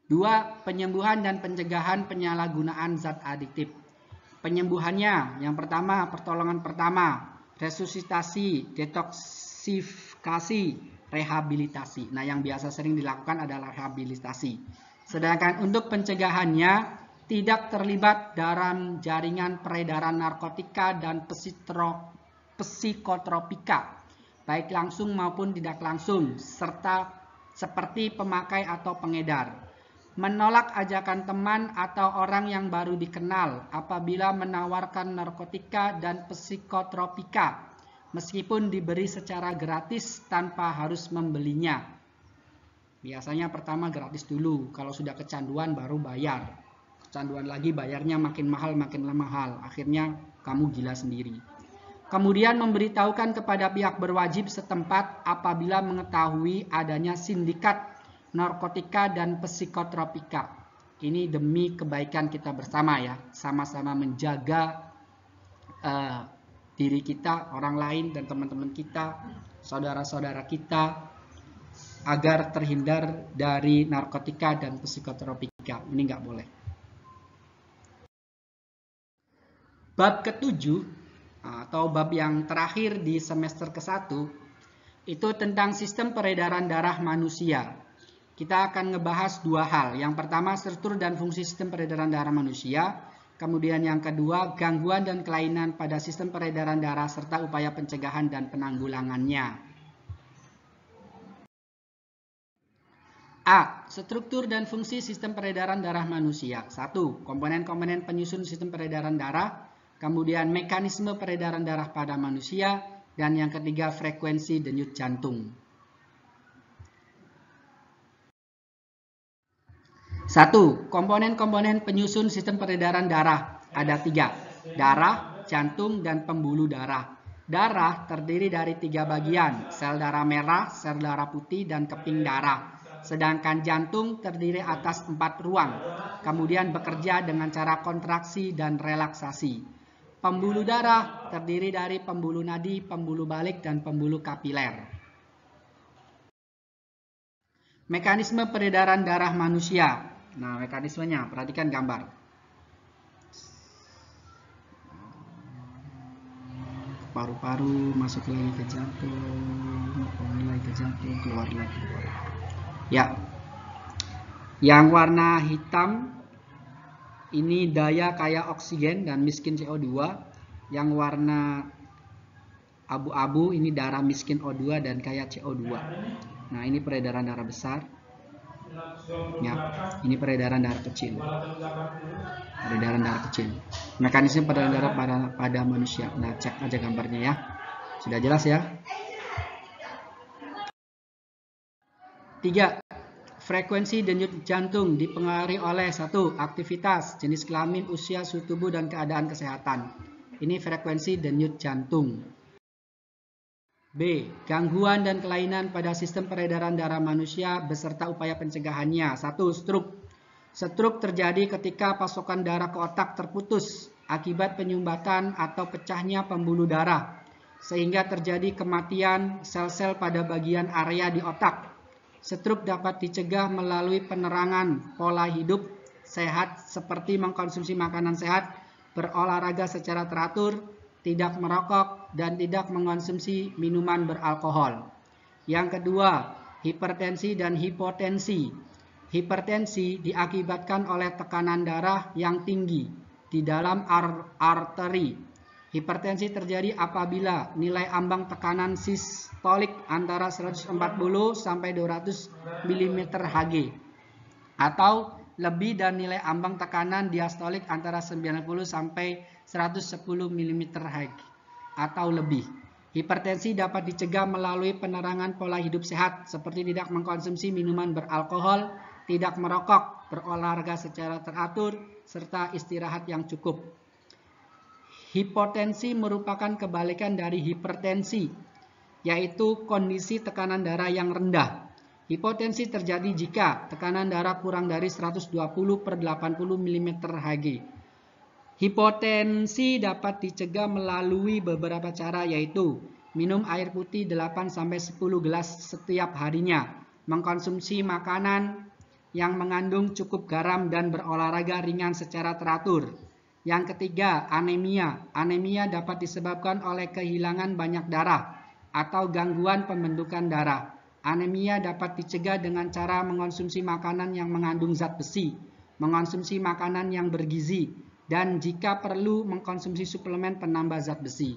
2. Penyembuhan dan pencegahan penyalahgunaan zat adiktif. Penyembuhannya, yang pertama, pertolongan pertama, resusitasi, detoksifikasi, rehabilitasi. Nah, yang biasa sering dilakukan adalah rehabilitasi. Sedangkan untuk pencegahannya, tidak terlibat dalam jaringan peredaran narkotika dan psikotropika, baik langsung maupun tidak langsung, serta seperti pemakai atau pengedar. Menolak ajakan teman atau orang yang baru dikenal apabila menawarkan narkotika dan psikotropika, meskipun diberi secara gratis tanpa harus membelinya. Biasanya pertama gratis dulu, kalau sudah kecanduan baru bayar. Kecanduan lagi bayarnya makin mahal, akhirnya kamu gila sendiri. Kemudian memberitahukan kepada pihak berwajib setempat apabila mengetahui adanya sindikat narkotika dan psikotropika. Ini demi kebaikan kita bersama ya, sama-sama menjaga diri kita, orang lain, dan teman-teman kita, saudara-saudara kita, agar terhindar dari narkotika dan psikotropika. Ini nggak boleh. Bab ke-7, atau bab yang terakhir di semester ke-1, itu tentang sistem peredaran darah manusia. Kita akan ngebahas dua hal. Yang pertama, struktur dan fungsi sistem peredaran darah manusia. Kemudian yang kedua, gangguan dan kelainan pada sistem peredaran darah serta upaya pencegahan dan penanggulangannya. A. Struktur dan fungsi sistem peredaran darah manusia. 1. Komponen-komponen penyusun sistem peredaran darah. Kemudian mekanisme peredaran darah pada manusia. Dan yang ketiga, frekuensi denyut jantung. 1. Komponen-komponen penyusun sistem peredaran darah. Ada 3. Darah, jantung, dan pembuluh darah. Darah terdiri dari 3 bagian, sel darah merah, sel darah putih, dan keping darah. Sedangkan jantung terdiri atas 4 ruang, kemudian bekerja dengan cara kontraksi dan relaksasi. Pembuluh darah terdiri dari pembuluh nadi, pembuluh balik, dan pembuluh kapiler. Mekanisme peredaran darah manusia. Nah, mekanismenya, perhatikan gambar. Paru-paru masuk lagi ke jantung, mulai ke jantung, keluar lagi. Ya, yang warna hitam ini daya kaya oksigen dan miskin CO2. Yang warna abu-abu ini darah miskin O2 dan kaya CO2. Nah, ini peredaran darah besar. Ya, ini peredaran darah kecil. Peredaran darah kecil. Mekanisme peredaran darah pada manusia. Nah, cek aja gambarnya ya. Sudah jelas ya? 3. Frekuensi denyut jantung dipengaruhi oleh 1. Aktivitas, jenis kelamin, usia, suhu tubuh, dan keadaan kesehatan. Ini frekuensi denyut jantung. B. Gangguan dan kelainan pada sistem peredaran darah manusia beserta upaya pencegahannya. 1. Stroke. Stroke terjadi ketika pasokan darah ke otak terputus akibat penyumbatan atau pecahnya pembuluh darah, sehingga terjadi kematian sel-sel pada bagian area di otak. Stroke dapat dicegah melalui penerangan pola hidup sehat seperti mengkonsumsi makanan sehat, berolahraga secara teratur, tidak merokok, dan tidak mengkonsumsi minuman beralkohol. Yang kedua, hipertensi dan hipotensi. Hipertensi diakibatkan oleh tekanan darah yang tinggi di dalam arteri. Hipertensi terjadi apabila nilai ambang tekanan sistolik antara 140 sampai 200 mmHg atau lebih dan nilai ambang tekanan diastolik antara 90 sampai 110 mmHg atau lebih. Hipertensi dapat dicegah melalui penerangan pola hidup sehat seperti tidak mengkonsumsi minuman beralkohol, tidak merokok, berolahraga secara teratur, serta istirahat yang cukup. Hipotensi merupakan kebalikan dari hipertensi, yaitu kondisi tekanan darah yang rendah. Hipotensi terjadi jika tekanan darah kurang dari 120/80 mmHg. Hipotensi dapat dicegah melalui beberapa cara, yaitu minum air putih 8-10 gelas setiap harinya, mengkonsumsi makanan yang mengandung cukup garam dan berolahraga ringan secara teratur. Yang ketiga, anemia. Anemia dapat disebabkan oleh kehilangan banyak darah atau gangguan pembentukan darah. Anemia dapat dicegah dengan cara mengkonsumsi makanan yang mengandung zat besi, mengkonsumsi makanan yang bergizi, dan jika perlu mengkonsumsi suplemen penambah zat besi.